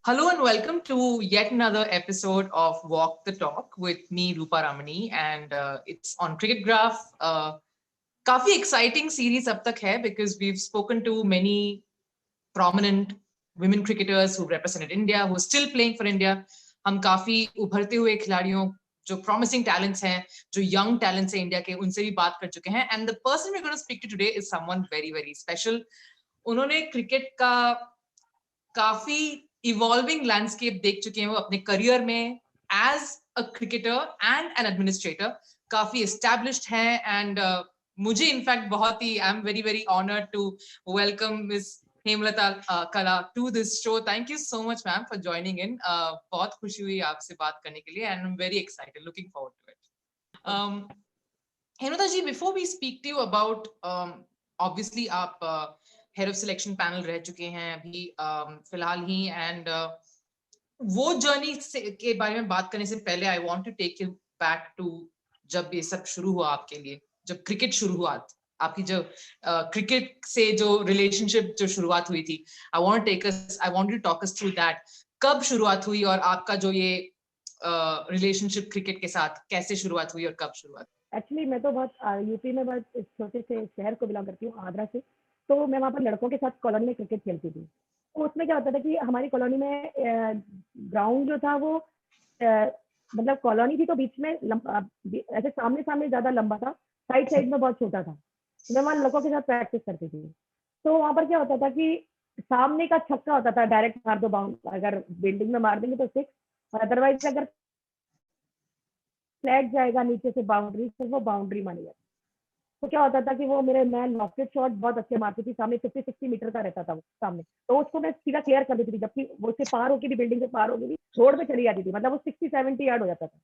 Hello and welcome to yet another episode of Walk the Talk with me, Rupa Ramani, and it's on Cricket Graph. काफी exciting series अब तक है because we've spoken to many prominent women cricketers who represented India, who are still playing for India. हम काफी उभरते हुए खिलाड़ियों जो promising talents हैं, जो young talents हैं इंडिया के, उनसे भी बात कर चुके हैं. And the person we're going to speak to today is someone very, very special. उन्होंने क्रिकेट का काफी इवॉल्विंग लैंडस्केप देख चुके हैं वो अपने करियर में as a cricketer and an administrator काफी एस्टैब्लिश्ड हैं एंड मुझे इनफैक्ट बहुत ही I am very very honoured to welcome miss Hemlata Kala to this show. Thank you so much ma'am for joining in. बहुत खुशी हुई आपसे बात करने के लिए and I am very excited looking forward to it. Hemlata ji, before we speak to you about obviously आप head of selection panel रह चुके हैं अभी फिलहाल ही एंड वो जर्नी के बारे में बात करने से पहले I want to take you back to जब ये सब शुरू हुआ आपके लिए, जब क्रिकेट शुरू हुआ आपकी, जो क्रिकेट से जो रिलेशनशिप जो शुरुआत हुई थी. I want to talk us through that. कब शुरुआत हुई और आपका जो ये रिलेशनशिप क्रिकेट के साथ कैसे शुरुआत हुई और कब शुरुआत? एक्चुअली मैं तो बहुत यूपी में बहुत छोटे से शहर को बिलोंग करती हूँ, आगरा से. तो मैं वहाँ पर लड़कों के साथ कॉलोनी में क्रिकेट खेलती थी. तो उसमें क्या होता था कि हमारी कॉलोनी में ग्राउंड जो था वो मतलब कॉलोनी थी तो बीच में ऐसे सामने सामने ज्यादा लंबा था, साइड साइड में बहुत छोटा था. तो मैं वहाँ लड़कों के साथ प्रैक्टिस करती थी. तो वहाँ पर क्या होता था कि सामने का छक्का होता था, डायरेक्ट मार दो बाउंड, अगर बिल्डिंग में मार देंगे तो 6, और अदरवाइज अगर फ्लैट जाएगा नीचे से बाउंड्री, तो वो बाउंड्री मानी जाती. तो क्या होता था कि मैं लॉकेट शॉट बहुत अच्छे मारती थी. सामने 50-60 मीटर का रहता था वो सामने, तो उसको मैं सीधा क्लियर कर देती थी, जबकि वो से पार होकर भी, बिल्डिंग से पार होकर भी रोड पे चली जाती थी. मतलब वो 60-70 यार्ड हो जाता था.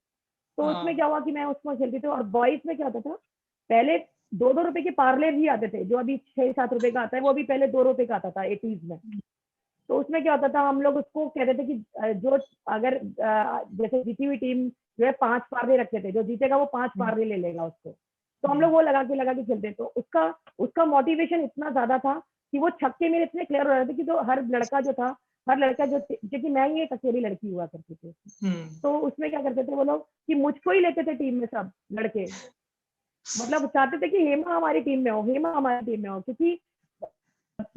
तो उसमें क्या हुआ कि मैं उसमें खेलती थी. और बॉयज में क्या होता था, पहले 2-2 रुपए के पार्ले भी आते थे, जो अभी 6-7 रुपए का आता है, वो भी पहले 2 रुपए का आता था 80s में. तो उसमें क्या होता था, हम लोग उसको कहते थे कि जो अगर जैसे जीती हुई टीम जो है 5 पार्ले रखते थे, जो जीतेगा वो 5 पार्ले ले लेगा उसको. तो हम लोग वो लगा के खेलते. तो उसका मोटिवेशन इतना ज्यादा था कि वो छक्के मेरे इतने क्लियर हो रहे थे कि जो हर लड़का जो, क्योंकि मैं ही एक अकेली लड़की हुआ करती थी. तो उसमें क्या करते थे वो लोग कि मुझको ही लेते थे टीम में, सब लड़के. मतलब चाहते थे कि हेमा हमारी टीम में हो, क्योंकि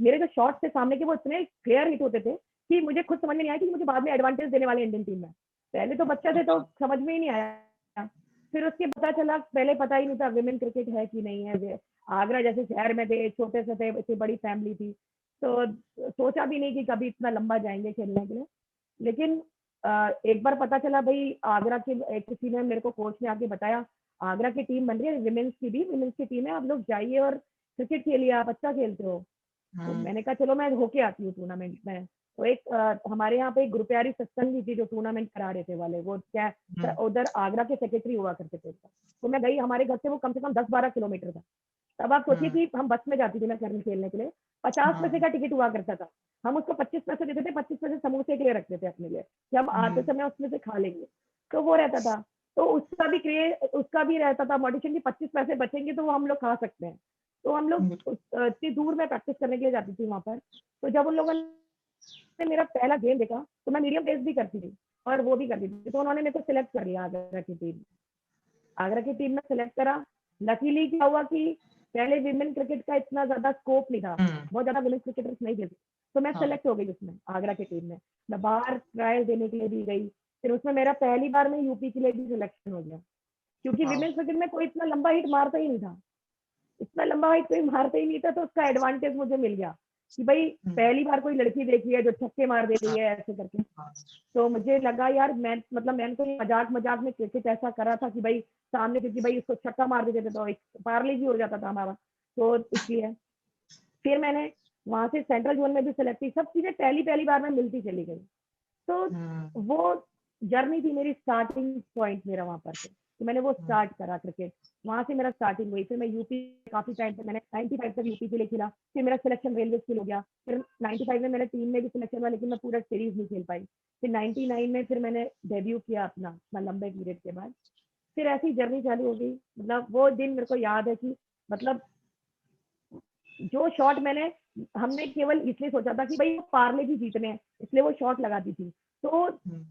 मेरे जो शॉट्स थे सामने के वो इतने क्लियर हिट होते थे कि मुझे खुद समझ में नहीं आया कि मुझे बाद में एडवांटेज देने वाले इंडियन टीम में. पहले तो बच्चा थे तो समझ में ही नहीं आया. फिर उसके पता चला, पहले पता ही नहीं था विमेन क्रिकेट है कि नहीं है. आगरा जैसे शहर में थे, छोटे से थे, इतनी बड़ी फैमिली थी, तो सोचा भी नहीं कि कभी इतना लंबा जाएंगे खेलने के लिए. लेकिन एक बार पता चला भाई, आगरा के किसी ने मेरे को, कोच ने आके बताया, आगरा की टीम बन रही है विमेन्स की टीम है, आप लोग जाइए और क्रिकेट खेलिए, आप अच्छा खेलते हो. तो मैंने कहा चलो मैं होके आती हूँ टूर्नामेंट में. तो एक हमारे यहाँ पे एक ग्रुपियारी सत्संग भी थी जो टूर्नामेंट करा रहे थे वाले, वो क्या उधर आगरा के सेक्रेटरी हुआ करते थे. तो मैं गई, हमारे घर से वो कम से कम 10-12 किलोमीटर था. तब आप सोचिए कि हम बस में जाती थी मैं खेलने के लिए, 50 पैसे का टिकट हुआ करता था. हम उसको 25 पैसे देते थे, 25 पैसे समोसे के लिए रखते थे अपने लिए कि हम आते समय उसमें से खा लेंगे. तो वो रहता था. तो उसका भी रहता था मोटिवेशन कि 25 पैसे बचेंगे तो वो हम लोग खा सकते हैं. तो हम लोग इतनी दूर में प्रैक्टिस करने के लिए जाती थी वहां पर. तो जब उन लोगों ने मेरा पहला गेम देखा तो मैं मीडियम पेस भी करती थी और वो भी करती थी. तो उन्होंने मेरे को सिलेक्ट कर लिया आगरा की टीम में सिलेक्ट करा. लकीली क्या हुआ कि पहले विमेन क्रिकेट का इतना ज्यादा स्कोप नहीं था, बहुत ज्यादा विमेन क्रिकेटर्स नहीं थे. तो मैं सिलेक्ट हो गई उसमें, आगरा की टीम में. मैं बाहर ट्रायल देने के लिए भी गई. फिर उसमें मेरा पहली बार में यूपी के लिए भी सिलेक्शन हो गया, क्योंकि विमेन क्रिकेट में कोई इतना लंबा हिट मारता ही नहीं था. तो उसका एडवांटेज मुझे मिल गया कि भाई पहली बार कोई लड़की देखी है जो छक्के मार दे रही है ऐसे करके. तो मुझे लगा यार, मैंने तो मजाक में क्रिकेट ऐसा करा था कि भाई सामने, क्योंकि भाई उसको छक्का मार देते थे तो एक पार्ले भी हो जाता था हमारा. तो इसलिए फिर मैंने वहां से सेंट्रल जोन में भी सेलेक्ट की. सब चीजें पहली बार में मिलती चली गई. तो वो जर्नी थी मेरी, स्टार्टिंग पॉइंट मेरा वहां पर. तो मैंने वो स्टार्ट करा क्रिकेट, वहां से मेरा स्टार्टिंग हुई. फिर मैं यूपी काफी टाइम तक, मैंने 95 तक यूपी के लिए खेला. फिर मेरा सिलेक्शन रेलवे स्कूल हो गया. फिर 95 में मेरे टीम में भी सिलेक्शन हुआ, लेकिन मैं पूरा सीरीज नहीं खेल पाई. फिर 99 में फिर मैंने डेब्यू किया अपना लंबे पीरियड के बाद. फिर ऐसी जर्नी चालू हो गई. मतलब वो दिन मेरे को याद है कि मतलब जो शॉट मैंने हमने केवल इसलिए सोचा था कि भाई पार्ले जी जीतने हैं, इसलिए वो शॉट लगाती थी। तो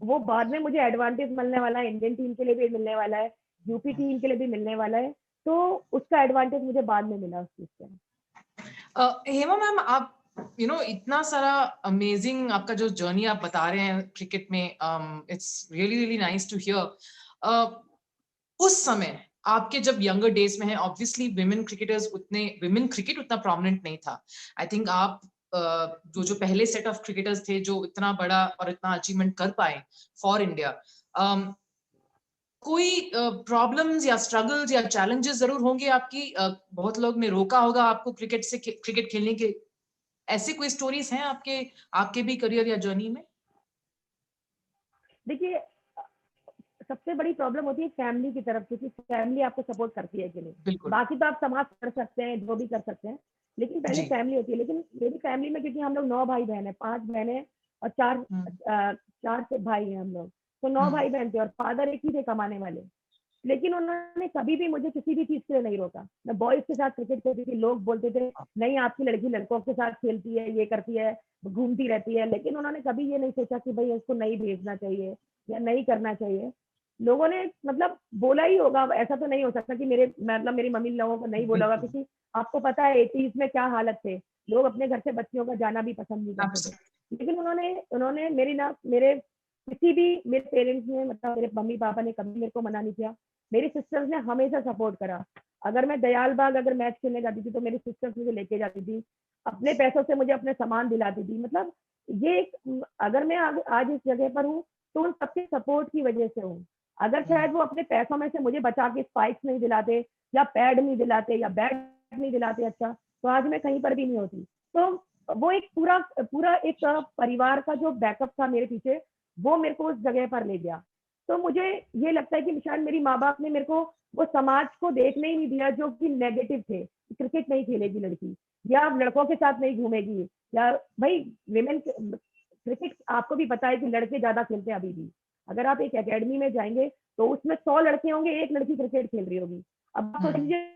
वो बाद में मुझे एडवांटेज मिलने वाला है, इंडियन टीम के लिए भी मिलने वाला है, यूपी टीम के लिए भी मिलने वाला है, तो उसका एडवांटेज मुझे बाद में मिला उस चीज से। हेमा मैम, आप इतना सारा अमेजिंग आपका जो जर्नी आप बता रहे हैं क्रिकेट में, it's really really nice to hear. उस समय आपके जब यंगर डेज में है, ऑब्वियसली विमेन क्रिकेट उतना प्रोमिनेंट नहीं था। आई थिंक आप जो पहले सेट ऑफ क्रिकेटर्स थे जो इतना बड़ा और इतना अचीवमेंट कर पाए फॉर इंडिया, कोई प्रॉब्लम्स या स्ट्रगल्स या चैलेंजेस जरूर होंगे आपकी? बहुत लोग ने रोका होगा आपको क्रिकेट खेलने के, ऐसे कोई स्टोरीज हैं आपके आपके भी करियर या जर्नी में? देखिए, सबसे बड़ी प्रॉब्लम होती है फैमिली की तरफ से कि फैमिली आपको सपोर्ट करती है कि नहीं। बिल्कुल बाकी तो आप समाज कर सकते हैं, जो भी कर सकते हैं, लेकिन पहले जी। फैमिली होती है। लेकिन मेरी फैमिली में, क्योंकि हम लोग 9 भाई बहन है, 5 बहनें और 4 से भाई हैं हम लोग, तो 9 भाई बहन थे और फादर एक ही थे कमाने वाले। लेकिन उन्होंने कभी भी मुझे किसी भी चीज के लिए नहीं रोका। मैं बॉयज के साथ क्रिकेट खेलती थी, लोग बोलते थे नहीं आपकी लड़की लड़कों के साथ खेलती है, ये करती है, घूमती रहती है, लेकिन उन्होंने कभी ये नहीं सोचा कि भाई उसको नहीं भेजना चाहिए या नहीं करना चाहिए। लोगों ने मतलब बोला ही होगा, ऐसा तो नहीं हो सकता कि मेरी मम्मी लोगों को नहीं बोला होगा, बिल्कुल। क्योंकि आपको पता है 80s में क्या हालत थे, लोग अपने घर से बच्चियों का जाना भी पसंद नहीं करते थे। लेकिन उन्होंने उन्होंने मेरी ना मेरे किसी भी मेरे पेरेंट्स ने, मतलब मेरे मम्मी पापा ने कभी मेरे को मना नहीं किया। मेरी सिस्टर्स ने हमेशा सपोर्ट करा। अगर मैं दयाल बाग अगर मैच खेलने जाती थी तो मेरी सिस्टर्स मुझे लेके जाती थी, अपने पैसों से मुझे अपने सामान दिलाती थी। मतलब ये एक, अगर मैं आज इस जगह पर हूँ तो उन सबके सपोर्ट की वजह से हूँ। अगर शायद वो अपने पैसों में से मुझे बचा के स्पाइक्स नहीं दिलाते या पैड नहीं दिलाते या बैट नहीं दिलाते अच्छा, तो आज मैं कहीं पर भी नहीं होती। तो वो एक पूरा पूरा एक परिवार का जो बैकअप था मेरे पीछे, वो मेरे को उस जगह पर ले गया। तो मुझे ये लगता है कि शायद मेरी माँ बाप ने मेरे को वो समाज को देखने ही नहीं दिया जो कि नेगेटिव थे। क्रिकेट नहीं खेलेगी लड़की, या लड़कों के साथ नहीं घूमेगी, या भाई विमेन क्रिकेट आपको भी पता है कि लड़के ज्यादा खेलते हैं अभी भी। अगर आप एक एकेडमी में जाएंगे तो उसमें 100 लड़के होंगे, एक लड़की क्रिकेट खेल रही होगी। अब आप सोचिए,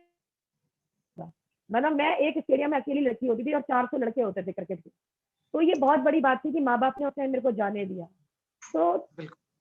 मतलब मैं एक स्टेडियम में अकेली लड़की होती थी और 400 लड़के होते थे क्रिकेट के। तो ये बहुत बड़ी बात थी कि माँ बाप ने उसने मेरे को जाने दिया। तो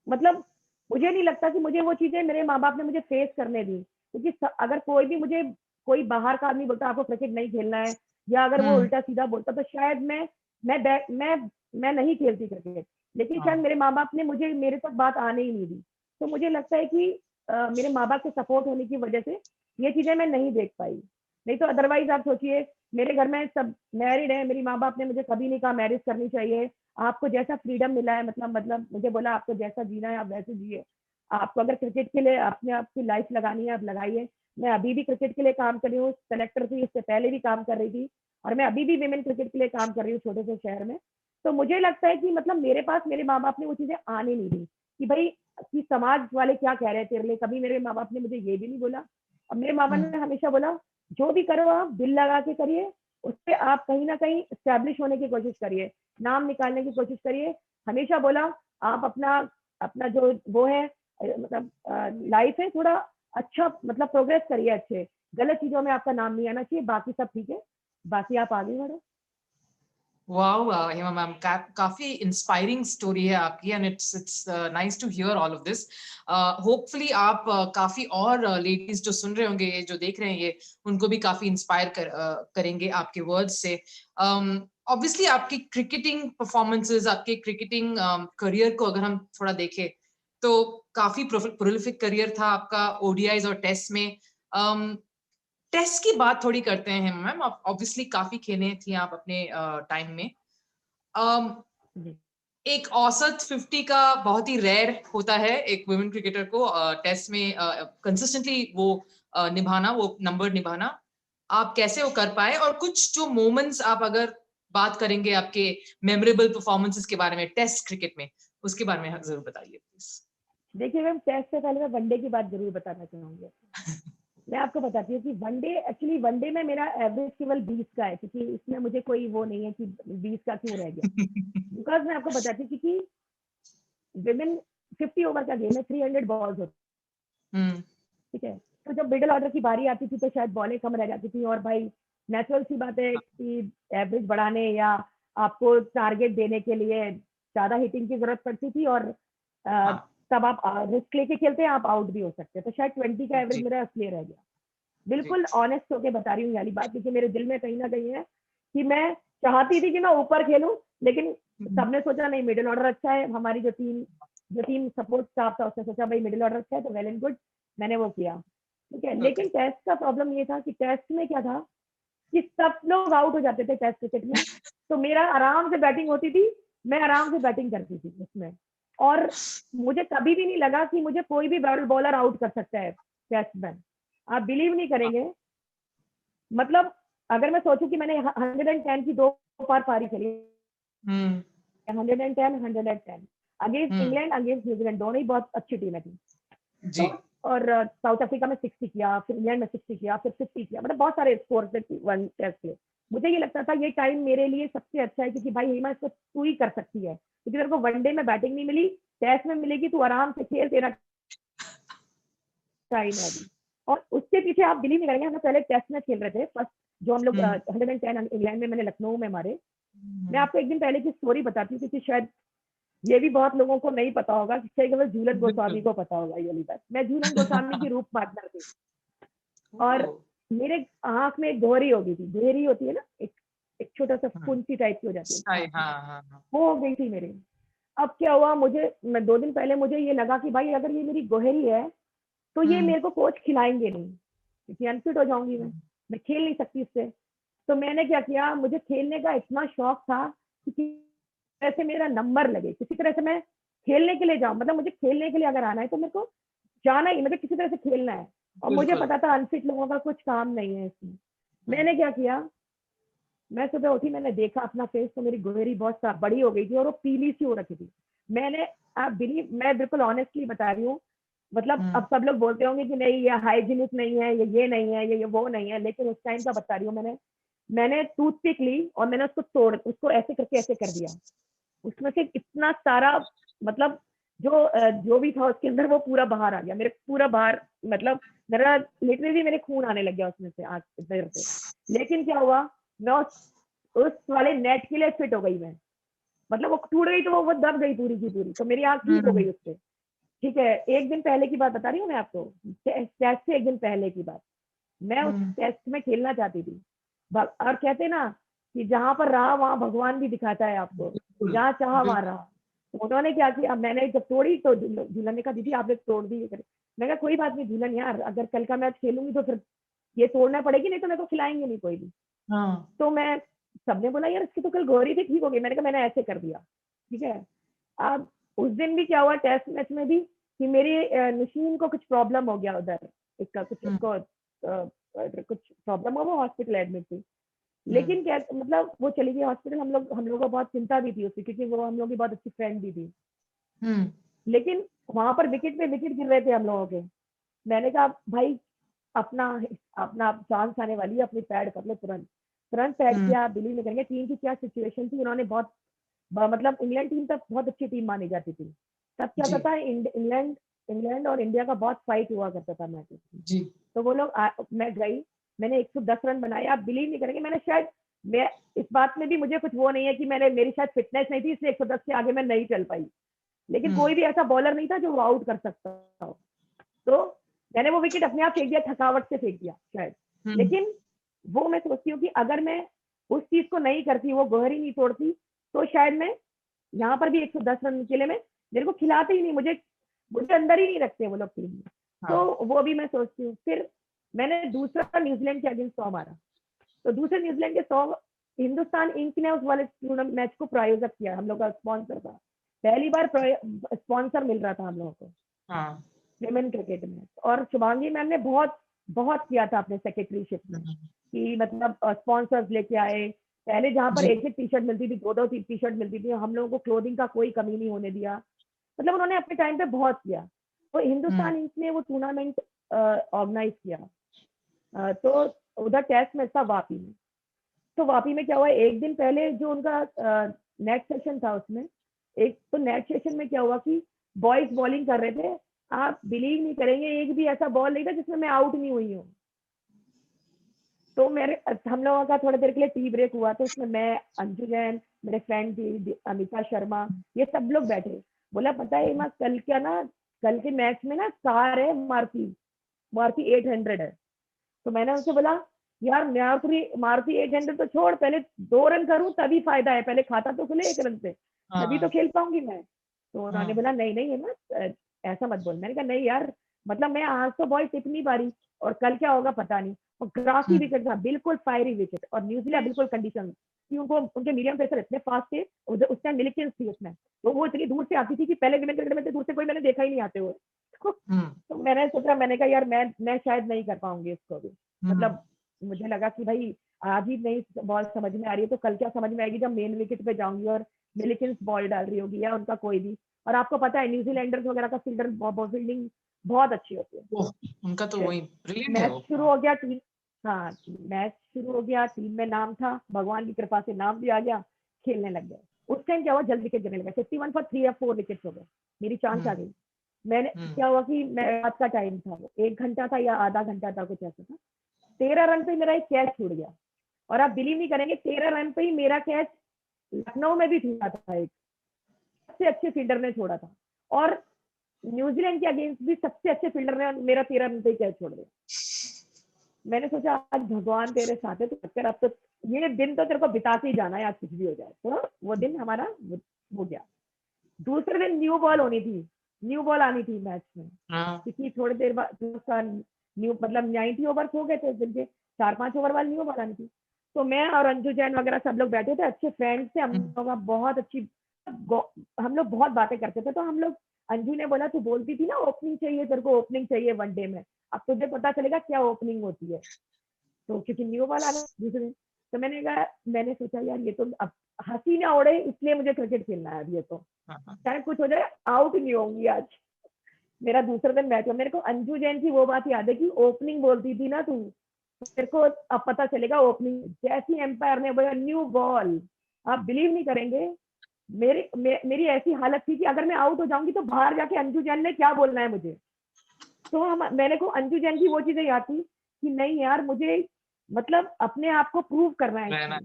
मतलब मुझे नहीं लगता कि मुझे वो चीजें मेरे माँ बाप ने मुझे फेस करने दी, क्योंकि अगर कोई भी मुझे कोई बाहर का आदमी बोलता आपको क्रिकेट नहीं खेलना है, या अगर वो उल्टा सीधा बोलता, तो शायद मैं मैं मैं नहीं खेलती क्रिकेट। लेकिन शायद मेरे माँ बाप ने मुझे मेरे तक बात आने ही नहीं दी। तो मुझे लगता है कि मेरे माँ बाप के सपोर्ट होने की वजह से ये चीजें मैं नहीं देख पाई। नहीं तो अदरवाइज आप सोचिए, मेरे घर में सब मैरिड है, मेरी माँ बाप ने मुझे कभी नहीं कहा मैरिज करनी चाहिए, आपको जैसा फ्रीडम मिला है, मतलब मुझे बोला आपको जैसा जीना है आप वैसे जिए, आपको अगर क्रिकेट के लिए अपने आप की लाइफ लगानी है आप लगाइए। मैं अभी भी क्रिकेट के लिए काम कर रही हूँ, सेलेक्टर थी, इससे पहले भी काम कर रही थी, और मैं अभी भी विमेन क्रिकेट के लिए काम कर रही हूँ छोटे से शहर में। तो मुझे लगता है कि मतलब मेरे पास मेरे माँ बाप ने वो चीजें आने नहीं दी कि भाई कि समाज वाले क्या कह रहे हैं तेरे लिए। कभी मेरे माँ बाप ने मुझे ये भी नहीं बोला। और मेरे माँ बाप ने हमेशा बोला जो भी करो आप दिल लगा के करिए, उससे आप कहीं ना कहीं स्टैब्लिश होने की कोशिश करिए, नाम निकालने की कोशिश करिए। हमेशा बोला आप अपना अपना जो वो है मतलब लाइफ है थोड़ा अच्छा, मतलब प्रोग्रेस करिए, अच्छे गलत चीजों में आपका नाम नहीं आना चाहिए, बाकी सब ठीक है, बाकी आप आगे बढ़ो। वाओ हेमा मैम, काफी इंस्पायरिंग स्टोरी है आपकी, and it's nice to hear all of this. Hopefully आप काफी और लेडीज जो सुन रहे होंगे, जो देख रहे हैं ये, उनको भी काफी इंस्पायर करेंगे आपके वर्ड्स से। ऑब्वियसली आपकी क्रिकेटिंग परफॉर्मेंसेस, आपके क्रिकेटिंग करियर को अगर हम थोड़ा देखें तो काफी प्रोलिफिक करियर था आपका ओडीआईज और टेस्ट में। टेस्ट की बात थोड़ी करते हैं मैम, ऑब्वियसली काफी खेले थी आप अपने टाइम में। um, एक औसत 50 का बहुत ही रेयर होता है एक वुमेन क्रिकेटर को टेस्ट में कंसिस्टेंटली वो निभाना, वो नंबर निभाना। आप कैसे वो कर पाए, और कुछ जो मोमेंट्स आप अगर बात करेंगे आपके मेमोरेबल परफॉर्मेंसेस के बारे में टेस्ट क्रिकेट में, उसके बारे में जरूर बताइए प्लीज। देखिए मैम, टेस्ट से पहले मैं वनडे की बात जरूर बताना चाहूंगी। मैं आपको बताती हूँ कि वनडे में मेरा एवरेज केवल 20 का है, क्योंकि इसमें मुझे कोई वो नहीं है कि 20 का क्यों रह गया। बिकॉज मैं आपको बताती हूँ क्योंकि विमेन 50 ओवर का गेम है, 300 बॉल्स होती, ठीक है। तो जब मिडिल ऑर्डर की बारी आती थी तो शायद बॉलें कम रह जाती थी, और भाई नेचुरल सी बात है कि एवरेज बढ़ाने या आपको टारगेट देने के लिए ज्यादा हिटिंग की जरूरत पड़ती थी, और हाँ तब आप रिस्क लेके खेलते हैं, आप आउट भी हो सकते हैं। तो शायद 20 का एवरेज जी मेरा इसलिए रह गया। जी बिल्कुल ऑनेस्ट होके बता रही हूँ ये वाली बात, क्योंकि मेरे दिल में कहीं ना कहीं है कि मैं चाहती थी कि मैं ऊपर खेलूं, लेकिन सबने सोचा नहीं मिडिल ऑर्डर अच्छा है। हमारी जो टीम सपोर्ट स्टाफ था उसने सोचा भाई मिडिल ऑर्डर अच्छा है तो वेल एंड गुड, मैंने वो किया। ठीक है, ओके लेकिन टेस्ट का प्रॉब्लम ये था कि टेस्ट में क्या था कि सब लोग आउट हो जाते थे टेस्ट क्रिकेट में, तो मेरा आराम से बैटिंग होती थी, मैं आराम से बैटिंग करती थी उसमें, और मुझे कभी भी नहीं लगा कि मुझे कोई भी बॉलर आउट कर सकता है टेस्ट में। आप बिलीव नहीं करेंगे, मतलब अगर मैं सोचूं कि मैंने 110 की 2 बार पारी खेली, हम्म 110 अगेंस्ट हम्म इंग्लैंड अगेंस्ट न्यूजीलैंड, दोनों ही बहुत अच्छी टीमें थी। तो जी और साउथ अफ्रीका में 60 किया, फिर इंग्लैंड में 60 किया, फिर 50 किया, मतलब बहुत सारे स्कोर थे वन टेस्ट के। मुझे ये लगता था ये टाइम मेरे लिए सबसे अच्छा है, क्योंकि भाई हिमा इसको तू ही कर सकती है, क्योंकि तेरे को वनडे में बैटिंग नहीं मिली, टेस्ट में मिलेगी, तू आराम से खेल, तेरा टाइम है अभी। और उसके पीछे आप बिलीव नहीं करेंगे, हम लोग पहले टेस्ट मैच खेल रहे थे फर्स्ट, जो हम लोग हम्म 110 इंग्लैंड में मैंने लखनऊ में मारे। मैं हम्म, आपको एक दिन पहले की स्टोरी बताती हूँ, क्योंकि शायद ये भी बहुत लोगों को नहीं पता होगा, शायद केवल झूलन गोस्वामी बिल्कुल को पता होगा ये वाली बात। मैं झूलन गोस्वामी की रूप पार्टनर थी, और ओह मेरे आंख में एक गोहरी हो गई थी, गोहरी होती है ना, एक एक छोटा सा हम्म, फुंसी टाइप की हो जाती है सही आंख में, हाँ हाँ हाँ वो हो गई थी मेरे। अब क्या हुआ, मैं 2 दिन पहले मुझे ये लगा कि भाई अगर ये मेरी गोहरी है तो ये हम्म मेरे को कोच खिलाएंगे नहीं, क्योंकि अनफिट हो जाऊंगी मैं खेल नहीं सकती इससे। तो मैंने क्या किया, मुझे खेलने का इतना शौक था कि किसी तरह से मेरा नंबर लगे, किसी तरह से मैं खेलने के लिए जाऊं, मतलब मुझे खेलने के लिए अगर आना है तो मेरे को जाना ही, मतलब किसी तरह से खेलना है। और मुझे बिल्कुल पता था अनफिट लोगों का कुछ काम नहीं है इसमें। हम्म मैंने क्या किया, मैं सुबह उठी, मैंने देखा अपना फेस, तो मेरी गोहरी बहुत बड़ी हो गई थी और वो पीली सी हो रखी थी। मैंने, आप बिलीव, मैं बिल्कुल ऑनेस्टली बता रही हूँ, मतलब हम्म, अब सब लोग बोलते होंगे कि नहीं ये हाइजीनिक नहीं है, ये नहीं है, ये वो नहीं है, लेकिन उस टाइम का बता रही हूँ। मैंने टूथपिक ली और मैंने उसको ऐसे करके ऐसे कर दिया, उसमें से इतना सारा, मतलब जो भी था उसके अंदर वो पूरा बाहर आ गया, मेरे पूरा बाहर, मतलब मेरा लिटरली मेरे खून आने लग गया उसमें से, आंख इधर से। लेकिन क्या हुआ, मैं उस वाले नेट के लिए फिट हो गई मैं, मतलब वो टूट गई तो वो दब गई पूरी की पूरी, तो मेरी आंख ठीक हो गई हम्म उससे। ठीक है, एक दिन पहले की बात बता रही हूँ मैं आपको, टेस्ट से एक दिन पहले की बात। मैं उस हम्म, टेस्ट में खेलना चाहती थी, और कहते ना कि जहां पर रहा वहां भगवान भी दिखाता है आपको, बिल्कुल जहाँ चाहा वहां बिल्कुल रहा। तो उन्होंने क्या किया, मैंने जब तोड़ी तो झूलन ने कहा दीदी आपने तोड़ दी ये करे। मैं कहा कोई बात नहीं झूलन यार, अगर कल का मैच खेलूंगी तो फिर ये तोड़ना पड़ेगी, नहीं तो मेरे को खिलाएंगे नहीं कोई भी। हाँ तो मैं, सबने बोला यार इसकी तो कल गोरी थी ठीक हो गई, मैंने कहा मैंने ऐसे कर दिया। ठीक है, अब उस दिन भी क्या हुआ टेस्ट मैच में भी, कि मेरी मशीन को कुछ प्रॉब्लम हो गया उधर, इसका कुछ हम्म उसको कुछ प्रॉब्लम हुआ, वो हॉस्पिटल एडमिट थी। हम्म लेकिन क्या, मतलब वो चली गई हॉस्पिटल, हम लोग को बहुत चिंता भी थी उसकी, क्योंकि वो हम लोग की बहुत अच्छी फ्रेंड भी थी। हम्म लेकिन वहां पर विकेट पे विकेट गिर रहे थे हम लोगों के। मैंने कहा भाई अपना अपना चांस आने वाली है, अपनी पैड कर लो तुरंत। तुरंत पैड हम्म, किया, आप बिलीव नहीं करेंगे टीम की क्या सिचुएशन थी, उन्होंने बहुत मतलब इंग्लैंड टीम तब बहुत अच्छी टीम मानी जाती थी। तब क्या जी होता था, इंग्लैंड इंग्लैंड और इंडिया का बहुत फाइट हुआ करता था मैच में। जी तो वो लोग मैं गई, मैंने 110 रन बनाए, आप बिलीव नहीं करेंगे, मैंने शायद, मैं इस बात में भी मुझे कुछ वो नहीं है कि मेरी शायद फिटनेस नहीं थी इसलिए 110 से आगे मैं नहीं चल पाई, लेकिन हम्म कोई भी ऐसा बॉलर नहीं था जो वो आउट कर सकता हो। तो मैंने वो विकेट अपने आप फेंक दिया, थकावट से फेंक दिया शायद। हम्म लेकिन वो मैं सोचती हूँ कि अगर मैं उस चीज को नहीं करती, वो गोहरी नहीं तोड़ती, तो शायद मैं यहाँ पर भी 110 रन के लिए, मैं मेरे को खिलाते ही नहीं, मुझे मुझे अंदर ही नहीं रखते वो लोग टीम में। हाँ तो वो भी मैं सोचती हूँ। फिर मैंने दूसरा न्यूजीलैंड के अगेंस्ट 100 मारा, तो दूसरे न्यूजीलैंड के 100, हिंदुस्तान इंक ने उस वाले मैच को प्रायोजक किया, हम लोग का स्पॉन्सर था, पहली बार स्पॉन्सर मिल रहा था हम लोगों को हाँ विमेन क्रिकेट में। और शुभांगी मैम ने बहुत बहुत किया था अपने सेक्रेटरीशिप में, हम्म, कि मतलब स्पॉन्सर्स लेके आए। पहले जहां पर जी एक एक टी शर्ट मिलती थी, दो दो टी शर्ट मिलती थी, हम लोगों को क्लोथिंग का कोई कमी नहीं होने दिया। मतलब उन्होंने अपने टाइम पे बहुत किया। तो हम्म हिंदुस्तान इंक ने वो टूर्नामेंट ऑर्गेनाइज किया। तो उधर टेस्ट मैच था वापी में। तो वापी में क्या हुआ, एक दिन पहले जो उनका नेट सेशन था उसमें, एक तो नेट सेशन में क्या हुआ कि बॉयज बॉलिंग कर रहे थे, आप बिलीव नहीं करेंगे एक भी ऐसा बॉल नहीं था जिसमें मैं आउट नहीं हुई हूँ। तो मेरे हम लोगों का थोड़ी देर के लिए टी ब्रेक हुआ, तो उसमें मैं, अंजू जैन, मेरे फ्रेंड थी अमिता शर्मा, ये सब लोग बैठे। बोला पता है माँ, कल के मैच में ना कार है मारुति, मारुति 800 है। तो मैंने उनसे बोला यार मारुति 800 तो छोड़, पहले 2 रन करूं तभी फायदा है, पहले खाता तो खुले 1 रन से, तभी तो खेल पाऊंगी मैं। तो उन्होंने बोला नहीं नहीं है ना, ऐसा मत बोल। मैंने कहा नहीं यार, मतलब मैं आज तो बॉल टिप नहीं पा रही, और कल क्या होगा पता नहीं। और ग्रासी विकेट था, बिल्कुल फायरी विकेट, और न्यूजीलैंड बिल्कुल कंडीशन कि उनको, उनके मीडियम पेसर इतने फास्ट थे, उस टाइम मिलिकेंस थी उसमें, तो वो इतनी दूर से आती थी कि पहले विकेट क्रिकेट में से दूर से कोई मैंने देखा ही नहीं आते हुए। तो मैंने सोचा, मैंने कहा यार मैं शायद नहीं कर पाऊंगी इसको भी, मतलब मुझे लगा कि भाई आज ही नहीं बॉल समझ में आ रही है, तो कल क्या समझ में आएगी जब मेन विकेट पे जाऊंगी और मिलिकेंस बॉल डाल रही होगी, या उनका कोई भी। और आपको पता है न्यूजीलैंडर्स वगैरह का फील्डिंग बहुत अच्छी होती है। उनका तो वही ब्रिलियंट है मैच वो। शुरू हो गया, टीम, हाँ मैच शुरू हो गया, टीम में नाम था, भगवान की कृपा से नाम भी आ गया, खेलने लग गए। उस टाइम क्या हुआ, जल्द विकेट गिरने लगा, 51 फॉर 3 या 4 विकेट हो गए, मेरी चांस आ गई। मैंने क्या हुआ कि मैं रात का टाइम था, वो 1 घंटा था या आधा घंटा था, कुछ ऐसा था। 13 रन पे मेरा एक कैच छूट गया, और आप बिलीव नहीं करेंगे, 13 रन पे ही मेरा कैच लखनऊ में भी छूटा था, एक सबसे अच्छे फील्डर ने छोड़ा था, और न्यूजीलैंड के अगेंस्ट भी सबसे अच्छे फील्डर ने मेरा 13 रन पे ही कैच छोड़ दिया। मैंने सोचा आज भगवान तेरे साथ है, तो चक्कर अब तो ये दिन तो तेरे को बिता के ही जाना है, आज कुछ भी हो जाए। तो वो दिन हमारा हो गया। दूसरे दिन न्यू बॉल होनी थी, न्यू बॉल आनी थी मैच में, क्योंकि थोड़ी देर बाद न्यू, मतलब 90 ओवर हो गए थे उस दिन के, 4-5 ओवर वाली न्यू बॉल आनी थी। तो मैं और अंजू जैन वगैरह सब लोग बैठे थे, अच्छे फ्रेंड्स थे हम लोग, बहुत अच्छी, हम लोग बहुत बातें करते थे। तो हम लोग, अंजू ने बोला तू बोलती थी ना ओपनिंग चाहिए, तेरे को ओपनिंग चाहिए वनडे में, अब तुझे पता चलेगा क्या ओपनिंग होती है। तो क्योंकि न्यू बॉल आना दूसरे दिन, तो मैंने कहा, मैंने सोचा यार ये तो अब हंसी ना उड़े, इसलिए मुझे क्रिकेट खेलना है अब, ये तो चाहे कुछ हो जाए आउट नहीं होंगी आज। मेरा दूसरा दिन मैच हुआ, मेरे को अंजू जैन की वो बात याद है कि ओपनिंग बोलती थी ना तू, मेरे को अब पता चलेगा ओपनिंग। जैसी एम्पायर ने बोला न्यू बॉल, आप बिलीव नहीं करेंगे, मेरी ऐसी हालत थी कि अगर मैं आउट हो जाऊंगी तो बाहर जाके अंजू जैन ने क्या बोलना है मुझे। तो मैंने को अंजू जैन की वो चीजें याद थी कि नहीं यार, मुझे मतलब अपने आप को प्रूव करना है,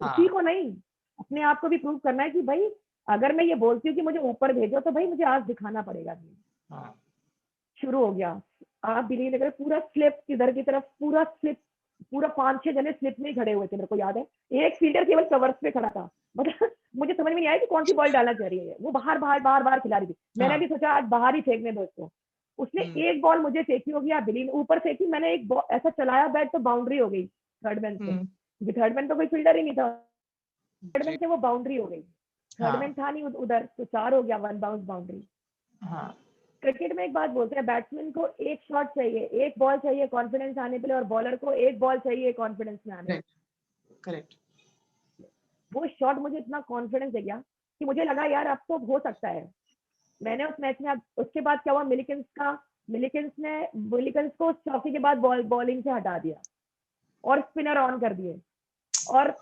उसी को नहीं, अपने आप को भी प्रूव करना है कि भाई अगर मैं ये बोलती हूँ कि मुझे ऊपर भेजो, तो भाई मुझे आज दिखाना पड़ेगा। शुरू हो गया, आप बिलीव नहीं करें, पूरा स्लिप किधर की तरफ, पूरा स्लिप, पूरा 5-6 जने स्लिप में ही खड़े हुए थे, मेरे को याद है। एक फील्डर केवल कवर्स पे खड़ा था, मतलब मुझे समझ में नहीं आया कि कौन सी बॉल डालना चाह रही है, वो बाहर बाहर बाहर बाहर खिला रही थी। मैंने भी सोचा आज बाहर ही फेंकने दो इसको। उसने एक बॉल मुझे फेंकी होगी, आप बिलीव, ऊपर फेंकी, मैंने एक ऐसा चलाया बैट तो बाउंड्री हो गई थर्ड मैन से, क्योंकि थर्ड मैन तो कोई फील्डर ही नहीं था, थर्ड मैन से वो बाउंड्री हो गई, थर्ड मैन था नहीं उधर, तो 4 हो गया, 1 बाउंस बाउंड्री। क्रिकेट में एक बात बोलते हैं, बैट्समैन को एक शॉट चाहिए, एक बॉल चाहिए कॉन्फिडेंस आने के लिए, और बॉलर को एक बॉल चाहिए कॉन्फिडेंस में आने। करेक्ट। वो शॉट मुझे इतना कॉन्फिडेंस दे गया कि मुझे लगा यार अब तो हो सकता है। मैंने उस मैच में, उसके बाद क्या हुआ, मिलिकेंस को चौके के बाद बॉलिंग से हटा दिया और स्पिनर ऑन कर दिए। और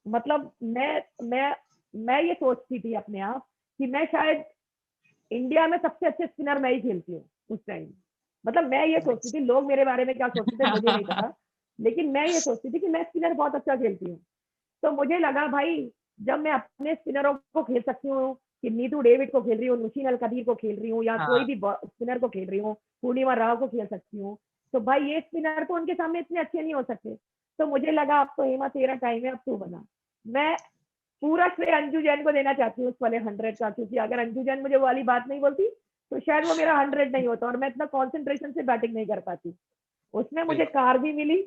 मतलब मैं ये सोचती थी अपने आप कि मैं शायद इंडिया में सबसे अच्छे स्पिनर मैं ही खेलती हूँ उस टाइम। मतलब मैं ये सोचती थी, लोग मेरे बारे में क्या सोचते थे मुझे नहीं पता, लेकिन मैं ये सोचती थी कि मैं स्पिनर बहुत अच्छा खेलती हूँ। तो मुझे लगा भाई जब मैं अपने स्पिनरों को खेल सकती हूँ, कि नीतू डेविड को खेल रही हूँ, नुशीन अल कदीर को खेल रही हूँ, या कोई भी स्पिनर को खेल रही हूँ, पूर्णिमा राव को खेल सकती हूँ, तो भाई ये स्पिनर तो उनके सामने इतने अच्छे नहीं हो सकते। तो मुझे लगा अब तो हेमा तेरा टाइम है, अब तू बना। मैं पूरा श्रेय अंजू जैन को देना चाहती हूँ उस वाले 100 का, क्योंकि अगर अंजू जैन मुझे वाली बात नहीं बोलती तो शायद वो मेरा 100 नहीं होता, और मैं इतना कॉन्सेंट्रेशन से बैटिंग नहीं कर पाती। उसमें मुझे कार भी मिली,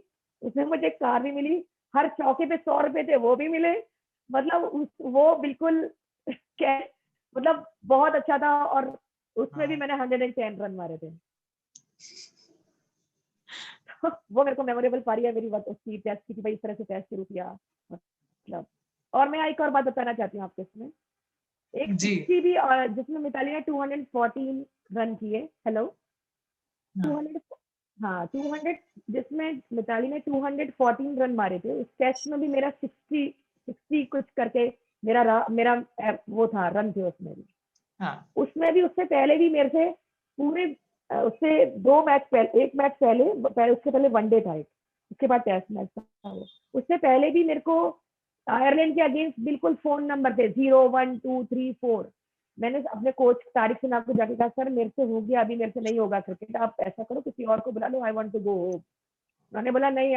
हर चौके पे 100 रुपए थे वो भी मिले, मतलब वो बिल्कुल मतलब बहुत अच्छा था। और उसमें भी मैंने 110 रन मारे थे। वो मेरे को मेमोरेबल पारी है मेरी, उसकी टेस्ट की, भाई इस तरह से टेस्ट शुरू किया मतलब। और मैं एक और बात बताना चाहती हूँ आपको, इसमें एक 60 भी, जिसमें मिताली ने 214 रन किए। हेलो, 200, हाँ 200, जिसमें मिताली ने 214 रन मारे थे। उस टेस्ट में भी मेरा 60 कुछ करके मेरा वो था, रन थे उसमें भी। उसमें भी उससे पहले भी मेरे से पूरे उससे 2 मैच पहले, एक मैच पहले उससे पहले वनडे था एक, उसके बाद टेस्ट मैच था वो। उससे पहले भी मेरे को आयरलैंड के अगेंस्ट बिल्कुल फोन नंबर थे 0 1 2 3 4। मैंने अपने कोच तारिक सिन्हा को जाके कहा सर मेरे से हो गया, अभी मेरे से नहीं होगा क्रिकेट, आप ऐसा करो किसी और को बुला लो, I want to go home. उन्होंने बोला नहीं,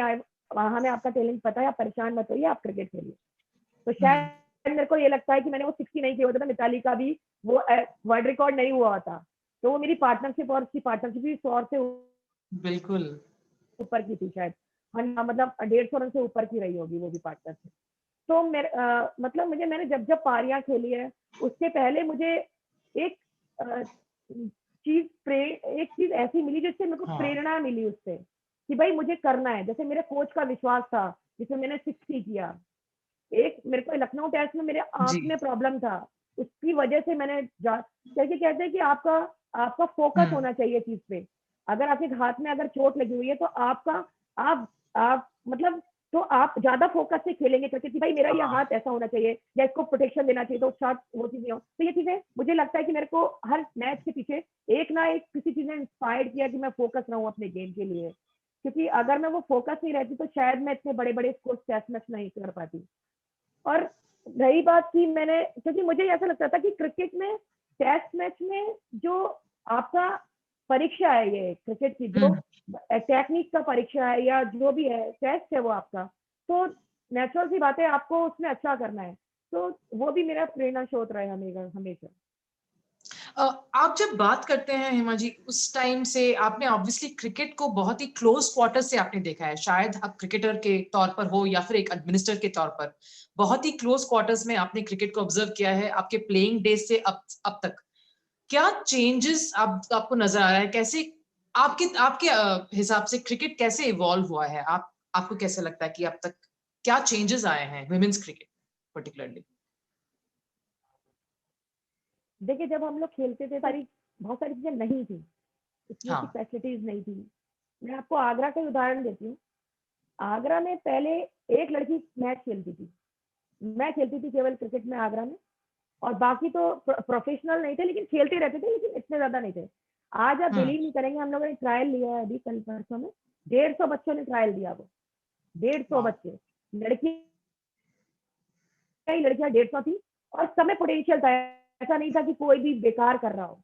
हमें आपका टैलेंट पता है, आप परेशान मत होइए, आप क्रिकेट खेलिए। तो शायद मेरे को ये लगता है कि मैंने वो 60 नहीं किया होता था, मिताली का भी वो वर्ल्ड रिकॉर्ड नहीं हुआ होता, तो वो मेरी पार्टनरशिप और उसकी पार्टनरशिप भी 100 से बिल्कुल ऊपर की थी शायद। हाँ मतलब 150 रन से ऊपर की रही होगी वो भी पार्टनरशिप। तो मेरे मतलब मैंने जब जब पारियां खेली है, उसके पहले मुझे एक एक चीज ऐसी मिली जिससे मेरे को हाँ प्रेरणा मिली उससे कि भाई मुझे करना है। जैसे मेरे कोच का विश्वास था जिसमें मैंने 60 किया। एक मेरे को लखनऊ टेस्ट में मेरे आंख जी में प्रॉब्लम था, उसकी वजह से मैंने कैसे कहते हैं कि आपका आपका फोकस हम्म होना चाहिए चीज पे। अगर आपके हाथ में अगर चोट लगी हुई है तो आपका आप मतलब तो आप ज्यादा फोकस से खेलेंगे क्रिकेट कि भाई मेरा ये हाँ हाथ ऐसा होना चाहिए या इसको प्रोटेक्शन देना चाहिए, तो शायद वो चीजें हो। तो ये चीजें मुझे लगता है कि मेरे को हर मैच के पीछे एक ना एक किसी चीज ने इंस्पायर्ड किया कि मैं फोकस रहूं अपने गेम के लिए, क्योंकि अगर मैं वो फोकस नहीं रहती तो शायद मैं इतने बड़े बड़े स्कोर टेस्ट मैच नहीं कर पाती। और रही बात की मैंने, क्योंकि मुझे ऐसा लगता था कि क्रिकेट में टेस्ट मैच में जो आपका परीक्षा है, ये क्रिकेट की जो हम्म टेक्निक का परीक्षा है या जो भी है टेस्ट है वो आपका, तो नेचुरल सी बात है आपको उसमें अच्छा करना है। तो वो भी मेरा प्रेरणा स्रोत रहा है हमेशा हमेशा। आप जब बात करते हैं हेमा जी, उस टाइम से आपने ऑब्वियसली क्रिकेट को बहुत ही क्लोज क्वार्टर से आपने देखा है, शायद आप क्रिकेटर के तौर पर हो या फिर एक एडमिनिस्टर के तौर पर बहुत ही क्लोज क्वार्टर्स में आपने क्रिकेट को ऑब्जर्व किया है आपके प्लेइंग डेज से अब तक। क्या चेंजेस आपको नजर आ रहा है? कैसे आपके आपके हिसाब से क्रिकेट कैसे इवॉल्व हुआ है? आपको कैसे लगता है कि अब तक क्या चेंजेस आए हैं वुमेन्स क्रिकेट पर्टिकुलरली? देखिए जब हम लोग खेलते थे सारी बहुत सारी चीजें नहीं थी, इतनी अच्छी हाँ फैसिलिटीज नहीं थी। मैं आपको आगरा का उदाहरण देती हूँ। आगरा में पहले एक लड़की मैच खेलती थी, मैं खेलती थी केवल क्रिकेट में आगरा में, और बाकी तो प्रोफेशनल नहीं थे लेकिन खेलते रहते थे, लेकिन इतने ज्यादा नहीं थे। आज आप हम्म बिलीव नहीं करेंगे, हम लोगों ने ट्रायल लिया है अभी कल परसों में, 150 बच्चों ने ट्रायल दिया। वो 150 वाह बच्चे, लड़की लड़कियां 150 थी, और सब में पोटेंशियल था, ऐसा नहीं था कि कोई भी बेकार कर रहा हो।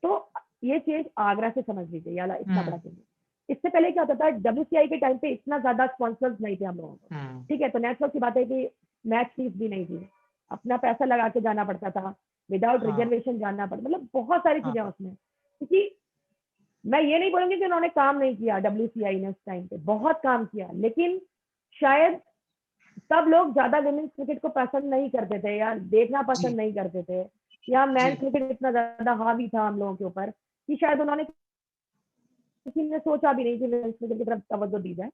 तो ये चीज आगरा से समझ लीजिए याला इतना हम्म बड़ा चीज। इससे पहले क्या होता था, WCI के टाइम पे इतना ज्यादा स्पॉन्सर्स नहीं थे हम लोगों को, हम्म ठीक है, तो नेचुरल सी बात है कि मैच फीस भी नहीं थी, अपना पैसा लगा के जाना पड़ता था, विदाउट हाँ रिजर्वेशन जाना पड़ता, मतलब बहुत सारी चीजें हाँ उसमें। क्योंकि मैं ये नहीं बोलूंगी कि उन्होंने काम नहीं किया, WCI ने उस टाइम पे बहुत काम किया, लेकिन शायद तब लोग ज्यादा वुमेन्स क्रिकेट को पसंद नहीं करते थे या देखना जी पसंद नहीं करते थे, या जी मैन क्रिकेट इतना ज्यादा हावी था हम लोगों के ऊपर कि शायद उन्होंने किसी ने सोचा भी नहीं कि वुमेन्स क्रिकेट की तरफ तवज्जो दी जाए।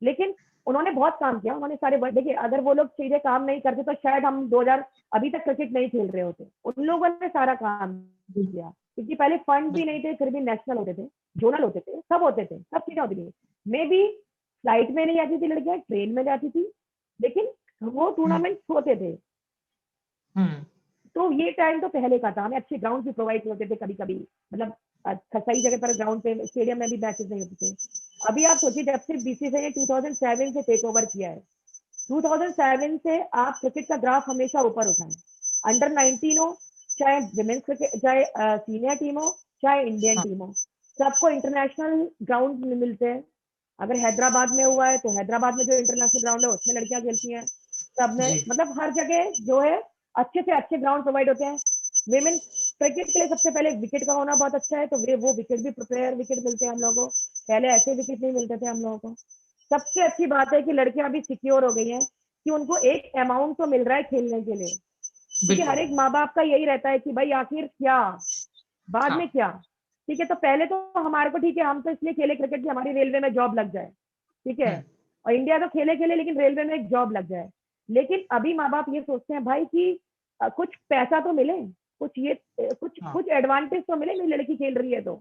लेकिन उन्होंने बहुत काम किया, उन्होंने सारे देखिए अगर वो लोग सीधे काम नहीं करते तो शायद हम 2000 अभी तक क्रिकेट नहीं खेल रहे होते। उन लोगों ने सारा काम किया, क्योंकि पहले फंड भी नहीं बिल्कुल थे, फिर भी नेशनल होते थे, जोनल होते थे, सब होते थे, सब चीजें होती थी। मे भी फ्लाइट में नहीं आती थी लड़कियां, ट्रेन में जाती थी, लेकिन वो हम्म टूर्नामेंट होते थे। हम्म तो ये टाइम तो पहले का था, हमें अच्छे ग्राउंड भी प्रोवाइड होते थे कभी कभी, मतलब सही जगह पर ग्राउंड पे स्टेडियम में भी मैचेस नहीं होते थे। अभी आप सोचिए जब से BCCI ने 2007 से टेक ओवर किया है, 2007 से आप क्रिकेट का ग्राफ हमेशा ऊपर उठाएं। अंडर 19 हो, चाहे विमेन्स क्रिकेट, चाहे सीनियर टीम हो, चाहे इंडियन हाँ टीम हो, सबको इंटरनेशनल ग्राउंड मिलते हैं। अगर हैदराबाद में हुआ है तो हैदराबाद में जो इंटरनेशनल ग्राउंड है उसमें लड़कियां खेलती हैं। सब में जी मतलब हर जगह जो है अच्छे से अच्छे ग्राउंड प्रोवाइड होते हैं। वेमेन क्रिकेट के लिए सबसे पहले विकेट का होना बहुत अच्छा है, तो वे वो विकेट भी प्रिपेयर विकेट मिलते हैं हम लोगों को, पहले ऐसे विकेट नहीं मिलते थे हम लोगों को। सबसे अच्छी बात है कि लड़कियां अभी सिक्योर हो गई हैं कि उनको एक अमाउंट तो मिल रहा है खेलने के लिए, क्योंकि हर बिल्कुल एक माँ बाप का यही रहता है कि भाई आखिर क्या, बाद हाँ में क्या। ठीक है, तो पहले तो हमारे को ठीक है, हम तो इसलिए खेले क्रिकेट कि हमारी रेलवे में जॉब लग जाए, ठीक है, हम्म और इंडिया तो खेले खेले लेकिन रेलवे में एक जॉब लग जाए। लेकिन अभी माँ बाप ये सोचते हैं भाई कि कुछ पैसा तो मिले, कुछ ये कुछ हाँ कुछ एडवांटेज तो मिले, मेरी लड़की खेल रही है तो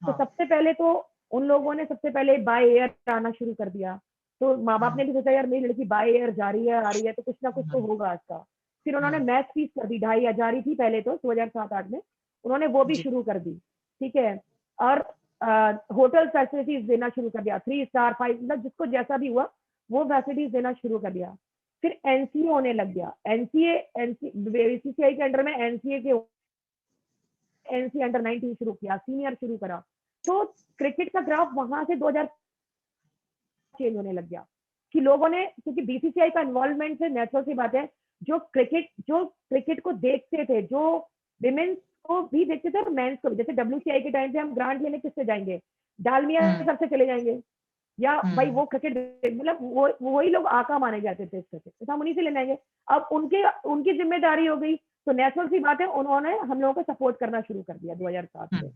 हाँ सबसे पहले तो उन लोगों ने सबसे पहले बाय एयर आना शुरू कर दिया। तो माँ बाप हम्म ने भी सोचा यार मेरी लड़की बाय एयर जा रही है आ रही है तो कुछ ना कुछ तो हम्म होगा इसका। फिर उन्होंने हम्म, मैच फीस कर दी, 2500 ही थी पहले तो 2007-8 में, उन्होंने वो भी जी शुरू कर दी, ठीक है। और होटल फैसिलिटीज देना शुरू कर दिया, 3 स्टार 5, मतलब जिसको जैसा भी हुआ वो फैसिलिटीज देना शुरू कर दिया। फिर एनसीए होने लग गया, बीसीसीआई के अंडर में एनसीए के एनसीए अंडर 19 शुरू किया, सीनियर शुरू करा। तो क्रिकेट का ग्राफ वहां से 2000 चेंज होने लग गया कि लोगों ने, क्योंकि बीसीसीआई का इन्वॉल्वमेंट से नेचुरल सी बात है, जो क्रिकेट को देखते थे, जो विमेन्स को भी देखते थे और मेंस को भी, जैसे डब्ल्यूसीआई के टाइम पे हम ग्रांट लेने किससे जाएंगे, डालमिया सर से चले जाएंगे, या भाई वो क्रिकेट मतलब वही लोग आका माने जाते थे इस क्रिकेट, तो हम उन्हीं से लेने आएंगे। अब उनकी जिम्मेदारी हो गई, तो नेचुरल सी बात है उन्होंने हम लोगों को सपोर्ट करना शुरू कर दिया 2007 से।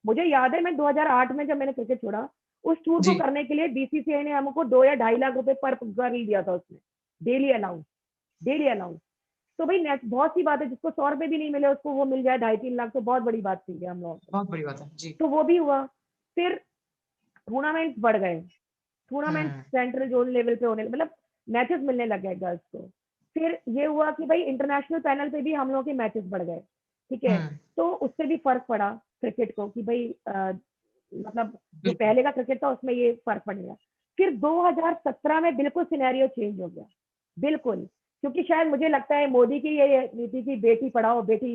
मुझे याद है मैं 2008 में जब मैंने क्रिकेट छोड़ा, उस टूर को करने के लिए बीसीसीआई ने हमको 2 या 2.5 लाख रुपए पर गर्ल दिया था उसमें, डेली अलाउंस। तो भाई बहुत सी बात है, जिसको 100 रुपए भी नहीं मिले उसको वो मिल जाए 2.5-3 लाख, तो बहुत बड़ी बात थी हम लोग, बहुत बड़ी बात है जी। तो वो भी हुआ। फिर टूर्नामेंट बढ़ गए, टूर्नामेंट सेंट्रल जोन लेवल पे होने, मतलब मैचेस मिलने लग गए गर्ल्स को। फिर ये हुआ कि भाई इंटरनेशनल पैनल पे भी हम लोग के मैचेस बढ़ गए, ठीक है, तो उससे भी फर्क पड़ा क्रिकेट को कि भाई मतलब जो पहले का क्रिकेट था उसमें ये फर्क पड़ेगा। फिर 2017 में बिल्कुल सिनेरियो चेंज हो गया, बिल्कुल, क्योंकि शायद मुझे लगता है मोदी की ये नीति की बेटी पढ़ाओ बेटी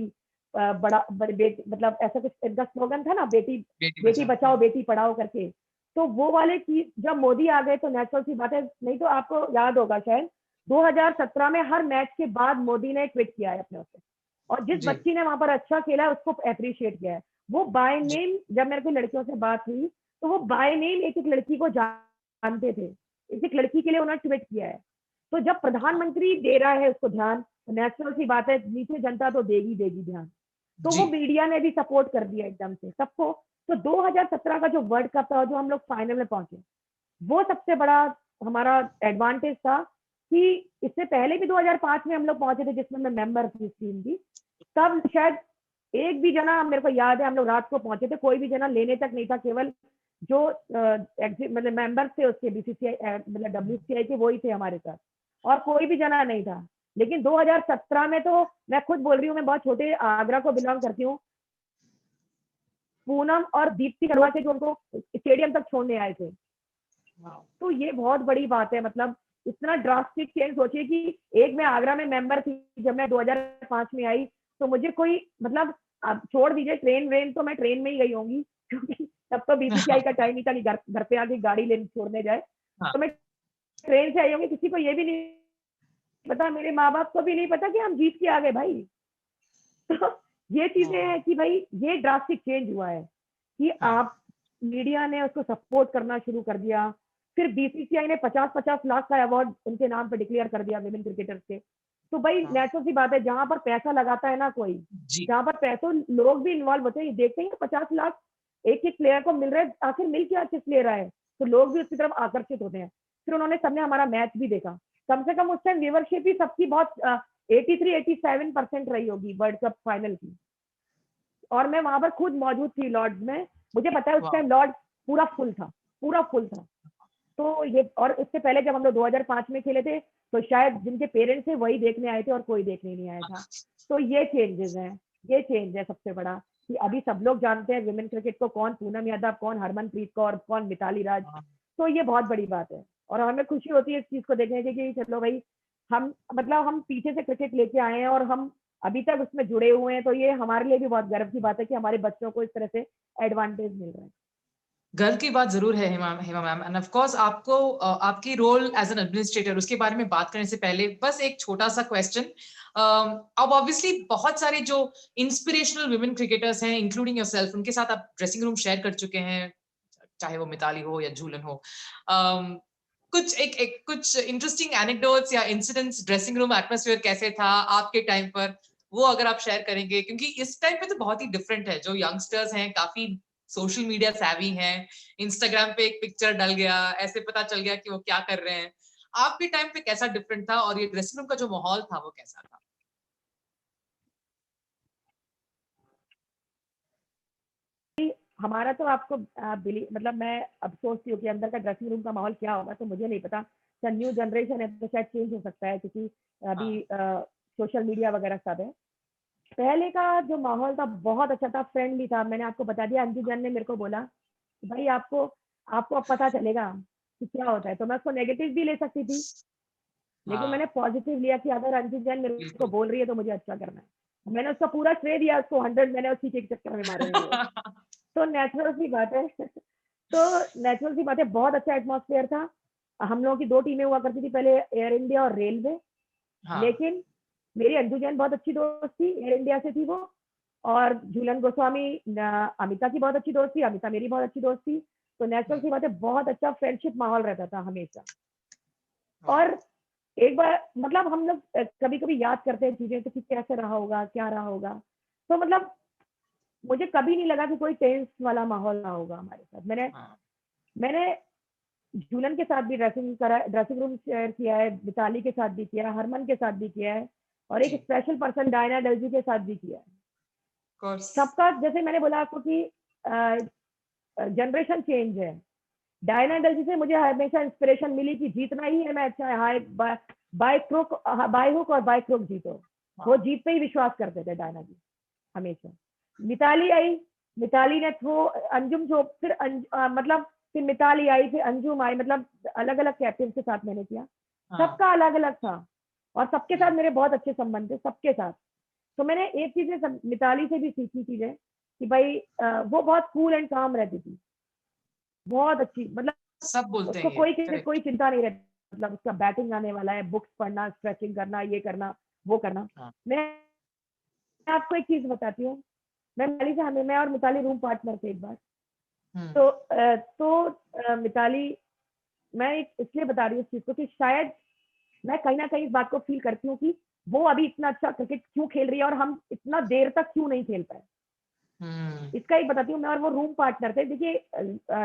बेटी, मतलब ऐसा कुछ इनका स्लोगन था ना, बेटी बचाओ बेटी पढ़ाओ करके, तो वो वाले चीज जब मोदी आ गए तो नेचुरल सी बात है, नहीं तो आपको याद होगा शायद 2017 में हर मैच के बाद मोदी ने ट्वीट किया है अपने से, और जिस बच्ची ने वहां पर अच्छा खेला है उसको अप्रिशिएट किया है। वो बाय नेम, जब मेरे को लड़कियों से बात हुई तो वो बाय नेम एक एक लड़की को जानते थे, एक एक लड़की के लिए उन्होंने ट्वीट किया है। तो जब प्रधानमंत्री दे रहा है उसको ध्यान, तो नेचुरल सी बात है नीचे जनता तो देगी ध्यान, तो वो मीडिया ने भी सपोर्ट कर दिया एकदम से सबको। तो 2017 का जो वर्ल्ड कप था, जो हम लोग फाइनल में पहुंचे, वो सबसे बड़ा हमारा एडवांटेज था कि इससे पहले भी 2005 में हम लोग पहुंचे थे, जिसमें मैं मेंबर थी इस टीम की, तब शायद एक भी जना, मेरे को याद है हम लोग रात को पहुंचे थे, कोई भी जना लेने तक नहीं था, केवल जो मतलब मेंबर थे उसके बीसीसीआई मतलब डब्ल्यूसीआई के वही थे हमारे साथ, और कोई भी जना नहीं था। लेकिन 2017 में तो मैं खुद बोल रही हूँ, मैं बहुत छोटे आगरा को बिलोंग करती हूँ, पूनम और दीप्ति करवा के जो उनको स्टेडियम तक छोड़ने आए थे, तो ये बहुत बड़ी बात है। मतलब इतना ड्रास्टिक चेंज, सोचिए कि एक मैं आगरा में मेंबर थी जब मैं 2005 में आई, तो मुझे कोई मतलब अब छोड़ दीजिए ट्रेन तो मैं ट्रेन में ही गई होंगी, क्योंकि तब तो बीसीसीआई का टाइम नहीं था कि घर पे आके गाड़ी लेने छोड़ने जाए, तो मैं ट्रेन से आई होंगी। किसी को ये भी नहीं पता, मेरे माँ बाप को भी नहीं पता कि हम जीत के आ गए भाई। तो ये चीजें हैं कि भाई ये ड्रास्टिक चेंज हुआ है कि आप मीडिया ने उसको सपोर्ट करना शुरू कर दिया। फिर बीसीसीआई ने 50-50 लाख का अवार्ड उनके नाम पे डिक्लेयर कर दिया विमेन क्रिकेटर्स के। तो भाई नेचुरल सी बात है, जहां पर पैसा लगाता है ना कोई, जहां पर पैसों लोग भी इन्वॉल्व होते हैं, देखते हैं 50 लाख एक एक प्लेयर को मिल रहा है, आखिर मिल क्या किस ले रहा है, तो लोग भी उसकी तरफ आकर्षित होते हैं। फिर उन्होंने सबने हमारा मैच भी देखा, कम से कम उस टाइम व्यूवरशिप ही सबकी बहुत 83-87% रही होगी वर्ल्ड कप फाइनल की, और मैं वहां पर खुद मौजूद थी लॉर्ड्स में। मुझे पता है उस टाइम लॉर्ड्स पूरा फुल था। तो ये, और इससे पहले जब हम लोग 2005 में खेले थे, तो शायद जिनके पेरेंट्स थे वही देखने आए थे और कोई देखने नहीं आया था। तो ये चेंजेस हैं, ये चेंज है सबसे बड़ा, कि अभी सब लोग जानते हैं विमेन क्रिकेट को, कौन पूनम यादव, कौन हरमनप्रीत कौर, कौन मिताली राज। तो ये बहुत बड़ी बात है, और हमें खुशी होती है इस चीज को देखने की कि चलो भाई हम मतलब हम पीछे से क्रिकेट लेके आए हैं और हम अभी तक उसमें जुड़े हुए हैं, तो ये हमारे लिए भी बहुत गर्व की बात है कि हमारे बच्चों को इस तरह से एडवांटेज मिल रहा है। गर्व की बात जरूर है Hema ma'am, end of course आपको आपकी रोल एज एन एडमिनिस्ट्रेटर, उसके बारे में बात करने से पहले बस एक छोटा सा क्वेश्चन। अब ऑब्वियसली बहुत सारे जो इंस्पिरेशनल वुमेन क्रिकेटर्स हैं इंक्लूडिंग योरसेल्फ, उनके साथ आप ड्रेसिंग रूम शेयर कर चुके हैं, चाहे वो मिताली हो या झूलन हो। कुछ इंटरेस्टिंग एनेक्डोट्स या इंसिडेंट्स, ड्रेसिंग रूम एटमॉस्फेयर कैसे था आपके टाइम पर, वो अगर आप शेयर करेंगे, क्योंकि इस टाइम पे तो बहुत ही डिफरेंट है। जो यंगस्टर्स हैं काफी सोशल मीडिया savvy हैं, इंस्टाग्राम पे एक पिक्चर डल गया, ऐसे पता चल गया कि वो क्या कर रहे हैं। आपके टाइम पे कैसा डिफरेंट था, और ये ड्रेसिंग रूम का जो माहौल था वो कैसा था? हमारा तो आपको मतलब मैं अब सोचती हूँ कि अंदर का ड्रेसिंग रूम का माहौल क्या होगा, तो मुझे नहीं पता। शायद न्यू जनरेशन है तो शायद चेंज हो सकता है, क्योंकि अभी सोशल मीडिया वगैरह सब है। पहले का जो माहौल था बहुत अच्छा था, फ्रेंडली था। मैंने आपको बता दिया, अंजू जैन ने मेरे को बोला कि भाई आपको आपको अब पता चलेगा कि क्या होता है। तो मैं उसको नेगेटिव भी ले सकती थी, लेकिन मैंने हाँ पॉजिटिव लिया कि अगर अंजू जैन मेरे को बिल्कुल। बोल रही है तो मुझे अच्छा करना है। मैंने उसका पूरा श्रेय दिया, उसको 100 मैंने उसी के चक्कर में मारे हैं वो। तो नेचुरल सी बात है। तो नेचुरल सी बात है, बहुत अच्छा एटमॉस्फेयर था। हम लोगों की 2 टीमें हुआ करती थी पहले, एयर इंडिया और रेलवे। हाँ लेकिन मेरी अंजू जैन बहुत अच्छी दोस्त थी, एयर इंडिया से थी वो। और झूलन गोस्वामी अमिता की बहुत अच्छी दोस्त थी, अमिता मेरी बहुत अच्छी दोस्त थी। तो नेचुरल सी बात है, बहुत अच्छा फ्रेंडशिप माहौल रहता था हमेशा। वाह। और एक बार मतलब हम लोग कभी कभी याद करते हैं चीजें, तो कि कैसे रहा होगा, क्या रहा होगा। तो मतलब मुझे कभी नहीं लगा कि कोई टेंस वाला माहौल ना होगा हमारे साथ। मैंने हाँ मैंने झूलन के साथ भी ड्रेसिंग रूम शेयर किया है, मिताली के साथ भी किया है, हरमन के साथ भी किया है, और एक जी स्पेशल पर्सन डायना डलजी के साथ भी किया है। कोर्स। सबका जैसे मैंने बोला आपको कि जनरेशन चेंज है। डायना डलजी से मुझे हमेशा इंस्पिरेशन मिली कि जीतना ही है मैच, चाहे high by crook, by hook और बाय क्रुक जीतो। वो हाँ जीत पे ही विश्वास करते थे डायना जी हमेशा। मिताली आई, मिताली ने थ्रो, अंजुम जो फिर मतलब फिर मिताली आई, फिर अंजुम आई, मतलब अलग अलग कैप्टन के साथ मैंने किया। हाँ सबका अलग अलग था, और सबके साथ जी मेरे बहुत अच्छे संबंध थे सबके साथ। तो मैंने एक चीज मिताली से भी सीखी चीजें कि भाई वो बहुत कूल एंड काम रहती थी, बहुत अच्छी, मतलब सब बोलते हैं उसको ये, कोई करेक्ट। चिंता नहीं रहती, मतलब उसका बैटिंग आने वाला है, बुक्स पढ़ना, स्ट्रेचिंग करना, ये करना, वो करना। हाँ मैं आपको एक चीज बताती हूँ, मैं और मिताली रूम पार्टनर थे एक बार। हम्म तो मिताली, मैं इसलिए बता रही हूँ इस चीज को कि शायद मैं कहीं ना कहीं इस बात को फील करती हूँ कि वो अभी इतना अच्छा क्रिकेट क्यों खेल रही है और हम इतना देर तक क्यों नहीं खेल पाए। हम्म इसका एक बताती हूँ, मैं और वो रूम पार्टनर थे। देखिए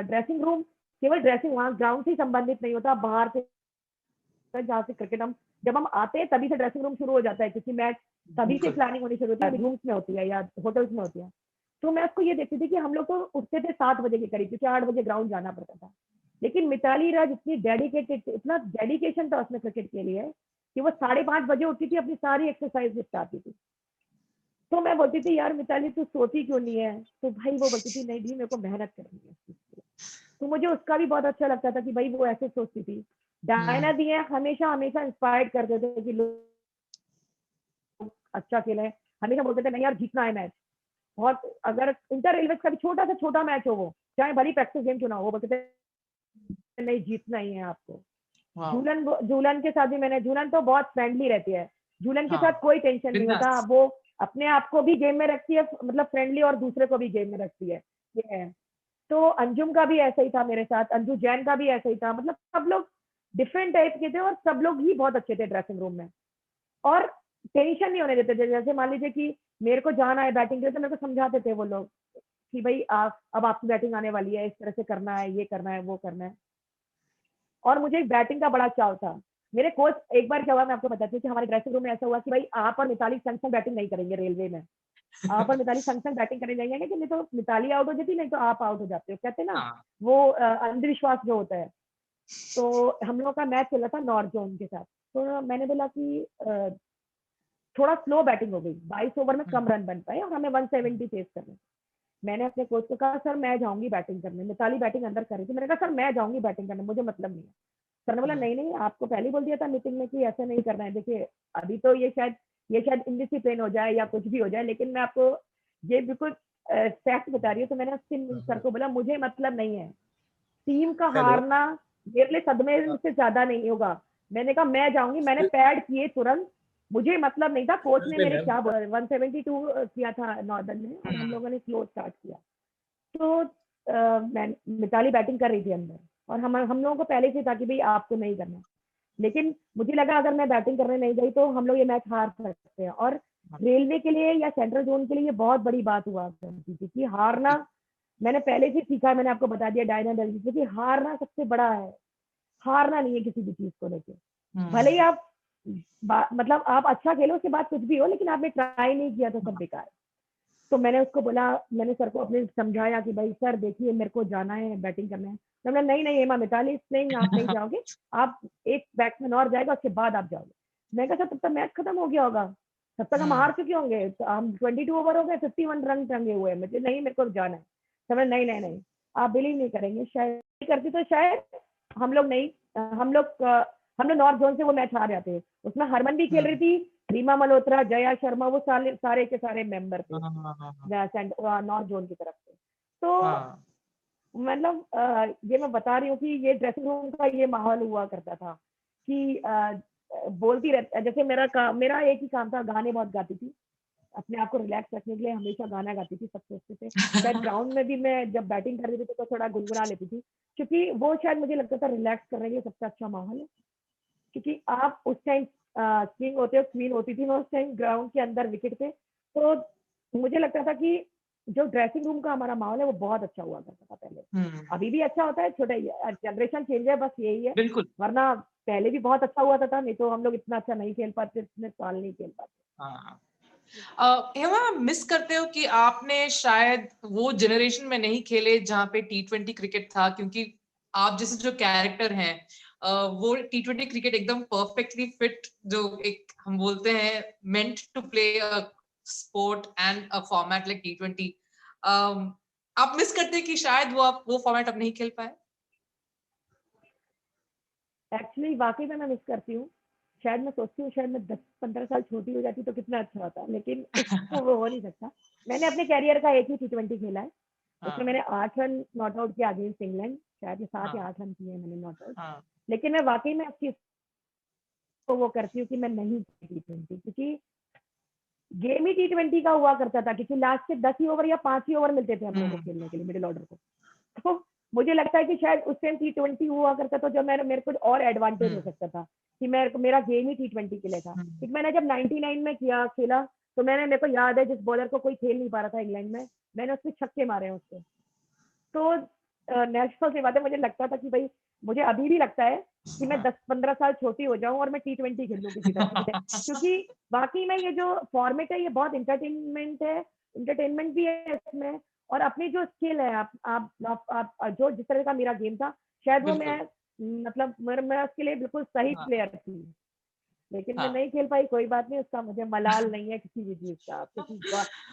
ड्रेसिंग रूम केवल ड्रेसिंग, वहाँ ग्राउंड से संबंधित नहीं होता, बाहर से जहाँ से क्रिकेट हम जब हम आते हैं तभी से ड्रेसिंग रूम शुरू हो जाता है, क्योंकि मैच तभी से बिल्कुल। प्लानिंग होनी शुरू होती है, रूम्स में होती है या होटल्स में होती है। तो मैं उसको ये देखती थी कि हम लोग तो उठते थे 7 बजे के करीब, क्योंकि 8 बजे ग्राउंड जाना पड़ता था। लेकिन मिताली राज इतनी डेडिकेटेड, इतना डेडिकेशन था उसमें क्रिकेट के लिए कि वो 5:30 बजे उठती थी, अपनी सारी एक्सरसाइज निपटाती थी। तो मैं बोलती थी यार मिताली तू सोती क्यों नहीं है, तो भाई वो बोलती थी नहीं भी मेरे को मेहनत करनी है इस चीज़ के लिए। तो मुझे उसका भी बहुत अच्छा लगता था कि भाई वो ऐसे सोचती थी। डायना हम्म दी है, हमेशा हमेशा इंस्पायर्ड करते थे कि लोग अच्छा खेले, हमेशा बोलते थे नहीं यार जीतना है मैच। बहुत, अगर इंटर रेलवे का भी छोटा से छोटा मैच हो, वो चाहे भली प्रैक्टिस गेम क्यों ना हो, वो बोलते थे नहीं जीतना ही है आपको। वाह। झूलन झूलन के साथ भी मैंने, झूलन तो बहुत फ्रेंडली रहती है, झूलन के साथ हाँ कोई टेंशन नहीं होता, बिंदास। वो अपने आप को भी गेम में रखती है, मतलब फ्रेंडली, और दूसरे को भी गेम में रखती है, ये है। तो अंजुम का भी ऐसा ही था मेरे साथ, अंजू जैन का भी ऐसा ही था, मतलब सब लोग डिफरेंट टाइप के थे और सब लोग ही बहुत अच्छे थे ड्रेसिंग रूम में। और टेंशन नहीं होने देते थे, जैसे मान लीजिए कि मेरे को जाना है बैटिंग के लिए, तो मेरे को समझाते थे वो लोग कि भाई आप अब आपकी बैटिंग आने वाली है, इस तरह से करना है, ये करना है, वो करना है। और मुझे बैटिंग का बड़ा चाव था। मेरे कोच, एक बार क्या हुआ मैं आपको बताती हूँ कि हमारे ड्रेसिंग रूम में ऐसा हुआ कि भाई आप और मिताली संग संग बैटिंग नहीं करेंगे रेलवे में, आप और मिताली संग संग बैटिंग करने जाएंगे कि नहीं तो मिताली आउट हो जाती, नहीं तो आप आउट हो जाते हो, कहते ना हाँ वो अंधविश्वास जो होता है। तो हम लोग का मैच चल रहा था नॉर्थ जोन के साथ। तो मैंने बोला कि थोड़ा स्लो बैटिंग हो गई, 22 ओवर में कम हम्म रन बन पाए और हमें 170 फेस करने। मैंने अपने कोच को कहा सर मैं जाऊंगी बैटिंग करने, मिताली बैटिंग अंदर कर रही थी, मैंने कहा सर मैं जाऊंगी बैटिंग करने, मुझे मतलब नहीं है। सर ने बोला हम्म नहीं नहीं आपको पहले ही बोल दिया था मीटिंग में कि ऐसा नहीं करना है। देखिए अभी तो ये शायद इनडिसिप्लिन हो जाए या कुछ भी हो जाए, लेकिन मैं आपको ये बिल्कुल फैक्ट बता रही हूँ। तो मैंने उसके सर को बोला मुझे मतलब नहीं है, टीम का हेलो। हारना मेरे लिए सदमे से ज्यादा नहीं होगा। मैंने कहा मैं जाऊंगी, मैंने पैड किए तुरंत, मुझे मतलब नहीं था कोच ने नमस्ते मेरे मैम। क्या 172 किया था नॉर्दर्न में, और हम हम्म लोगों ने स्लो स्टार्ट किया। तो मैं मिताली बैटिंग कर रही थी अंदर, और हम लोगों को पहले से था कि भाई आपको नहीं करना। लेकिन मुझे लगा अगर मैं बैटिंग करने नहीं गई तो हम लोग ये मैच हार सकते हैं, और रेलवे के लिए या सेंट्रल जोन के लिए ये बहुत बड़ी बात हुआ करती थी कि हारना, मैंने पहले से सीखा है, मैंने आपको बता दिया डायना डेल्जी से कि हारना सबसे बड़ा है, हारना नहीं है किसी भी चीज को लेके। भले ही हम्म आप मतलब आप अच्छा खेलो, उसके बाद कुछ भी हो, लेकिन आपने ट्राई नहीं किया तो सब बेकार है। तो मैंने उसको बोला, मैंने सर को अपने समझाया कि भाई सर देखिए मेरे को जाना है बैटिंग करना है। तो मैंने नहीं नहीं हेमा मिताली नहीं आप नहीं जाओगे, आप एक बैट्समैन और जाएगा उसके बाद आप जाओगे। मैं कहा सर तब तक मैच खत्म हो गया होगा, तब तक हम हार चुके होंगे, तो हम 22 ओवर हो गए, 51 रन टंगे हुए हैं, मुझे नहीं मेरे को जाना है। तो मैंने नहीं नहीं नहीं, आप बिलीव नहीं करेंगे, शायद करती तो शायद हम लोग नहीं, हम लोग नॉर्थ जोन से वो मैच हार जाते हैं। उसमें हरमन भी खेल रही थी, रीमा मल्होत्रा, जया शर्मा, वो सारे के सारे मेंबर थे नॉर्थ जोन की तरफ से। तो मतलब ये मैं बता रही हूँ कि ये ड्रेसिंग रूम का ये माहौल हुआ करता था कि बोलती रहती, जैसे मेरा एक ही काम था, गाने बहुत गाती थी, अपने आप को रिलैक्स रखने के लिए हमेशा गाना गाती थी, सब सोचते थे। शायद ग्राउंड में भी मैं जब बैटिंग कर रही थी तो थोड़ा गुनगुना लेती थी, क्योंकि वो शायद मुझे लगता था रिलैक्स करने के लिए सबसे अच्छा माहौल है। क्योंकि आप उस टाइम किंग होते हो, क्वीन होती थी मैं उस टाइम ग्राउंड के अंदर विकेट पे, तो मुझे लगता था कि जो ड्रेसिंग रूम का हमारा माहौल है वो बहुत अच्छा हुआ करता था पहले। अभी भी अच्छा होता है, छोटा जनरेशन चेंज है, बस यही है। बिल्कुल। वरना पहले भी बहुत अच्छा हुआ था, नहीं तो हम लोग इतना अच्छा नहीं खेल पाते, इतने साल नहीं खेल पाते। हेमा, मिस करते हो कि आपने शायद वो जनरेशन में नहीं खेले जहाँ पे T20 क्रिकेट था, क्योंकि आप जैसे जो कैरेक्टर हैं वो T20 क्रिकेट एकदम परफेक्टली फिट, जो एक हम बोलते हैं meant to play a sport and a format like T20। आप मिस करते हैं कि शायद वो फॉर्मेट अब नहीं खेल पाए? एक्चुअली वाकई में मैं मिस करती हूँ। शायद मैं सोचती हूँ शायद मैं 10-15 साल छोटी हो जाती तो कितना अच्छा होता, लेकिन वो हो नहीं सकता। मैंने अपने कैरियर का एक ही T20 खेला है, उसमें मैंने 8 रन नॉट आउट किया अगेंस्ट इंग्लैंड, शायद 7 या 8 रन किए मैंने नॉट आउट। लेकिन मैं वाकई में उस चीज को वो करती हूँ कि मैं नहीं T20, क्योंकि गेम ही T20 का हुआ करता था, क्योंकि लास्ट के 10 ही ओवर या 5 ही ओवर मिलते थे हम लोग को खेलने के लिए, मिडिल ऑर्डर को। तो मुझे लगता है कि शायद उस टाइम T20 हुआ करता था, जो मेरे को और एडवांटेज हो सकता था कि मेरा गेम ही T20 के लिए था। क्योंकि मैंने जब 99 में खेला, तो मेरे को याद है जिस बॉलर को कोई खेल नहीं पा रहा था इंग्लैंड में, मैंने उससे छक्के मारे हैं उससे। तो नेशनल से बात है, मुझे लगता था कि भाई, मुझे अभी भी लगता है कि मैं 10-15 साल छोटी हो जाऊं और मैं T20 खेल लूं किसी तरह से, क्योंकि बाकी में ये जो फॉर्मेट है ये बहुत इंटरटेनमेंट भी है इसमें, और अपनी जो स्किल है, आप जो जिस तरह का मेरा गेम था, शायद वो मैं मतलब मैं उसके लिए बिल्कुल सही प्लेयर थी, लेकिन मैं नहीं खेल पाई। कोई बात नहीं, उसका मुझे मलाल नहीं है किसी भी चीज का, क्योंकि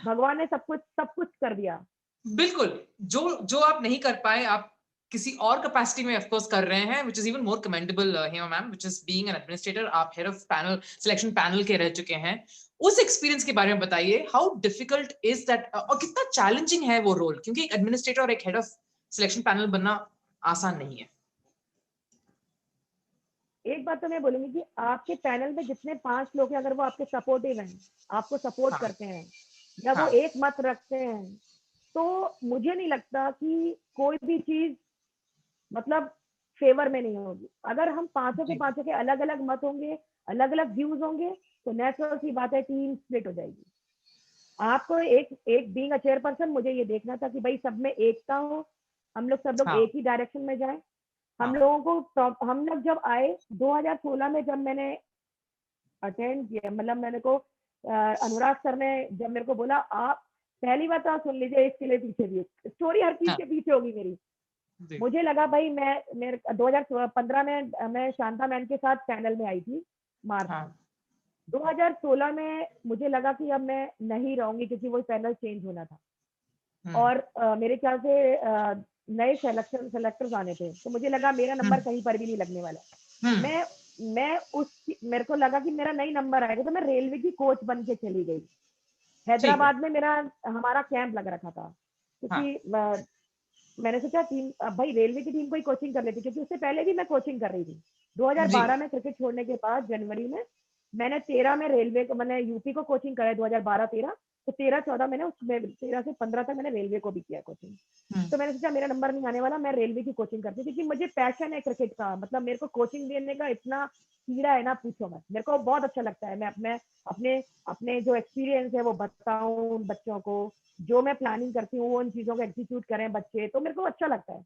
भगवान ने सब कुछ कर दिया। बिल्कुल। जो जो आप नहीं कर पाए, आप किसी और कैपेसिटी में ऑफ कोर्स कर रहे हैं, which is even more commendable, Hema ma'am, which is being an administrator. आप head of panel, selection panel के रह चुके हैं। उस एक्सपीरियंस के बारे में बताइए, हाउ डिफिकल्ट इज दैट, और कितना चैलेंजिंग है वो रोल, क्योंकि एक एडमिनिस्ट्रेटर और एक हेड ऑफ सिलेक्शन पैनल बनना आसान नहीं है। एक बात तो मैं बोलूंगी कि आपके पैनल में जितने 5 लोग हैं, अगर वो आपके सपोर्टिव हैं, आपको सपोर्ट हाँ, करते हैं, या वो हाँ, एक मत रखते हैं, तो मुझे नहीं लगता कि कोई भी चीज मतलब फेवर में नहीं होगी। अगर हम पांचों के जी, पांचों के अलग अलग मत होंगे, अलग अलग व्यूज होंगे, तो नेचुरल सी बात है, टीम स्प्लिट हो जाएगी। आपको एक एक बीइंग अ चेयरपर्सन, मुझे ये देखना था कि भाई सब में एकता हो, हम लोग हाँ, एक ही डायरेक्शन में जाएं। हाँ, हम लोग जब आए 2016 में, जब मैंने अटेंड किया, मतलब मैंने को अनुराग सर ने जब मेरे को बोला, आप पहली बात तो आप सुन लीजिए, इसके लिए पीछे भी स्टोरी हर चीज हाँ, के पीछे होगी मेरी। जी, मुझे लगा भाई, मैं मेरे 2015 में मैं शांता मैम के साथ पैनल में आई थी, मार्च हाँ, में। 2016 में मुझे लगा कि अब मैं नहीं रहूंगी, क्योंकि वो पैनल चेंज होना था, और मेरे ख्याल से नए सेलेक्टर्स आने थे, तो मुझे लगा मेरा नंबर कहीं पर भी नहीं लगने वाला। मैं मैं उस मेरे को लगा कि मेरा नई नंबर आएगा, तो मैं रेलवे की कोच बन के चली गई। ठीक है, हैदराबाद में हमारा कैंप लग रखा था, हाँ, क्योंकि मैंने सोचा टीम, भाई रेलवे की टीम को ही कोचिंग कर लेती, क्योंकि उससे पहले भी मैं कोचिंग कर रही थी। जी, 2012 में क्रिकेट छोड़ने के बाद जनवरी में मैंने 13 में रेलवे को, मैंने यूपी को कोचिंग कराई 2012-13, तो 13-14 मैंने उसमें 13 से 15 तक मैंने रेलवे को भी किया कोचिंग। तो मैंने सोचा मेरा नंबर नहीं आने वाला, मैं रेलवे की कोचिंग करती, क्योंकि मुझे पैशन है क्रिकेट का, मतलब मेरे को कोचिंग देने का इतना कीड़ा है ना, पूछो मत। मेरे को बहुत अच्छा लगता है, मैं अपने अपने अपने जो एक्सपीरियंस है वो बताऊं बच्चों को, जो मैं प्लानिंग करती हूँ वो उन चीजों को एग्जीक्यूट करें बच्चे, तो मेरे को अच्छा लगता है।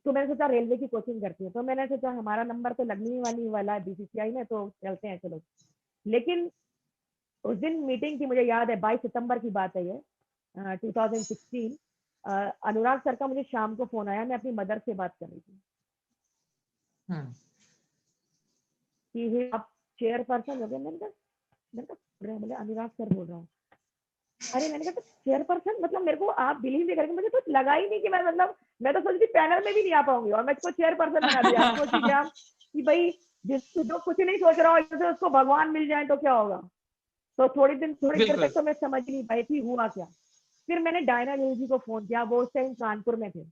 तो मैंने सोचा रेलवे की कोचिंग करती हूँ, तो मैंने सोचा हमारा नंबर तो लगने ही वाला है बीसीसीआई में, तो चलते हैं चलो। लेकिन उस दिन मीटिंग थी, मुझे याद है 22 सितंबर की बात है ये, 2016। अनुराग सर का मुझे शाम को फोन आया, मैं अपनी मदर से बात कर रही थी कि आप चेयर पर्सन हो गए। मैंने कहा बोले अनुराग सर बोल रहा हूँ। अरे मैंने कहा चेयरपर्सन मतलब मेरे को आप बिलीव नहीं करेंगे, मुझे तो लगा ही नहीं कि मैं मतलब मैं तो सोची पैनल में भी नहीं आ पाऊंगी और मैं इसको चेयरपर्सन बना दिया। अब सोची क्या कि भाई जिस जो कुछ नहीं सोच रहा हो उसको भगवान मिल जाए तो क्या होगा। तो थोड़ी देर बिल्कुल। तक तो मैं समझ नहीं पाई थी हुआ क्या। फिर मैंने डायना न्यूज जी को फोन किया, वो उस टाइम कानपुर में थे।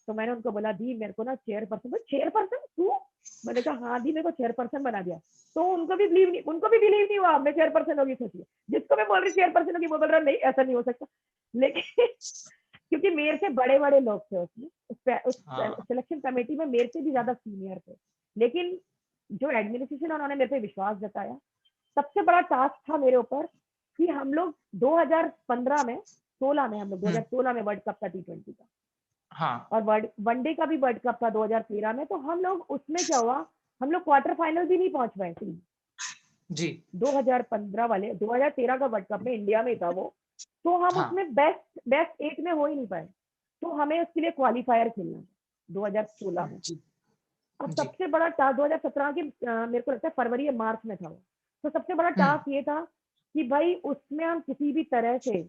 तो मैंने उनको बोला दी मेरे को ना चेयरपर्सन, चेयरपर्सन तू? मैंने कहा हाँ दी मेरे को चेयरपर्सन बना दिया। तो उनको भी बिलीव नहीं हुआ मैं चेयरपर्सन होगी। सोचिए जिसको मैं बोल रही चेयरपर्सन होगी वो बोल रहा नहीं ऐसा नहीं हो सकता। लेकिन क्योंकि मेरे से बड़े बड़े लोग थे उसमें, उस हाँ। सिलेक्शन कमेटी में मेरे से भी ज्यादा सीनियर थे। लेकिन जो एडमिनिस्ट्रेशन उन्होंने मेरे पे विश्वास जताया, सबसे बड़ा टास्क था मेरे ऊपर कि हम लोग 2015 में 16 में हम लोग हम्म। 2016 में वर्ल्ड कप था T20 का, हाँ। और वनडे का भी वर्ल्ड कप था 2013 में। तो हम लोग उसमें क्या हुआ, हम लोग क्वार्टर फाइनल भी नहीं पहुंच पाए टीम। जी। 2015 वाले 2013 का वर्ल्ड कप में इंडिया में था वो। तो हम हाँ। उसमें बेस्ट बेस्ट 8 में हो ही नहीं पाए। तो हमें उसके लिए क्वालिफायर खेलना था 2016 में। जी। अब जी। सबसे बड़ा टास्क 2017 के मेरे को लगता है फरवरी या मार्च में था वो। तो सबसे बड़ा हम्म। टास्क ये था कि भाई उसमें हम किसी भी तरह से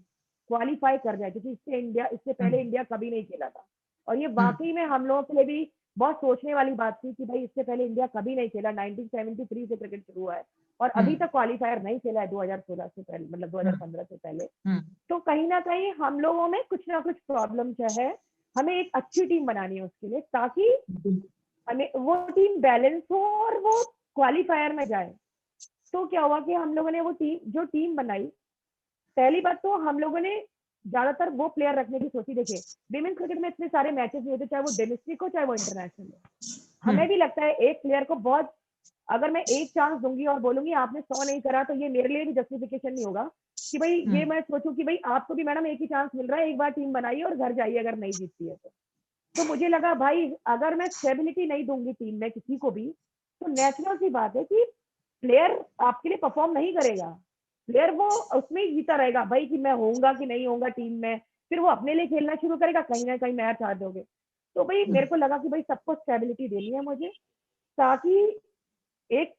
क्वालिफाई कर जाए, क्योंकि इससे पहले हम्म। इंडिया कभी नहीं खेला था। और ये हम्म। वाकई में हम लोगों के लिए भी बहुत सोचने वाली बात थी कि भाई इससे पहले इंडिया कभी नहीं खेला, 1973 से क्रिकेट शुरू हुआ है और अभी हम्म। तक क्वालिफायर नहीं खेला है 2016 से पहले, मतलब हम्म। 2015 से पहले। हम्म। तो कहीं ना कहीं हम लोगों में कुछ ना कुछ प्रॉब्लम है। हमें एक अच्छी टीम बनानी है उसके लिए, ताकि हमें वो टीम बैलेंस हो और वो क्वालिफायर में जाए। तो क्या हुआ कि हम लोगों ने वो टीम बनाई। पहली बात तो हम लोगों ने ज्यादातर वो प्लेयर रखने की सोची। देखिए विमेंस क्रिकेट में इतने सारे मैचेस नहीं होते, चाहे वो डोमेस्टिक हो चाहे वो इंटरनेशनल हो। हमें हम्म। भी लगता है एक प्लेयर को बहुत, अगर मैं एक चांस दूंगी और बोलूंगी आपने 100 नहीं करा, तो ये मेरे लिए भी जस्टिफिकेशन नहीं होगा कि भाई ये हम्म। मैं सोचूं कि भाई आपको भी मैडम एक ही चांस मिल रहा है, एक बार टीम बनाइए और घर जाइए अगर नहीं जीतती है तो। तो मुझे लगा भाई अगर मैं स्टेबिलिटी नहीं दूंगी टीम में किसी को भी, तो नेचुरल सी बात है कि प्लेयर आपके लिए परफॉर्म नहीं करेगा। प्लेयर वो उसमें ही जीता रहेगा भाई कि मैं होऊंगा कि नहीं होऊंगा टीम में। फिर वो अपने लिए खेलना शुरू करेगा, कहीं ना कहीं मैच हार दोगे। तो भाई मेरे को लगा कि भाई सबको स्टेबिलिटी देनी है मुझे, ताकि एक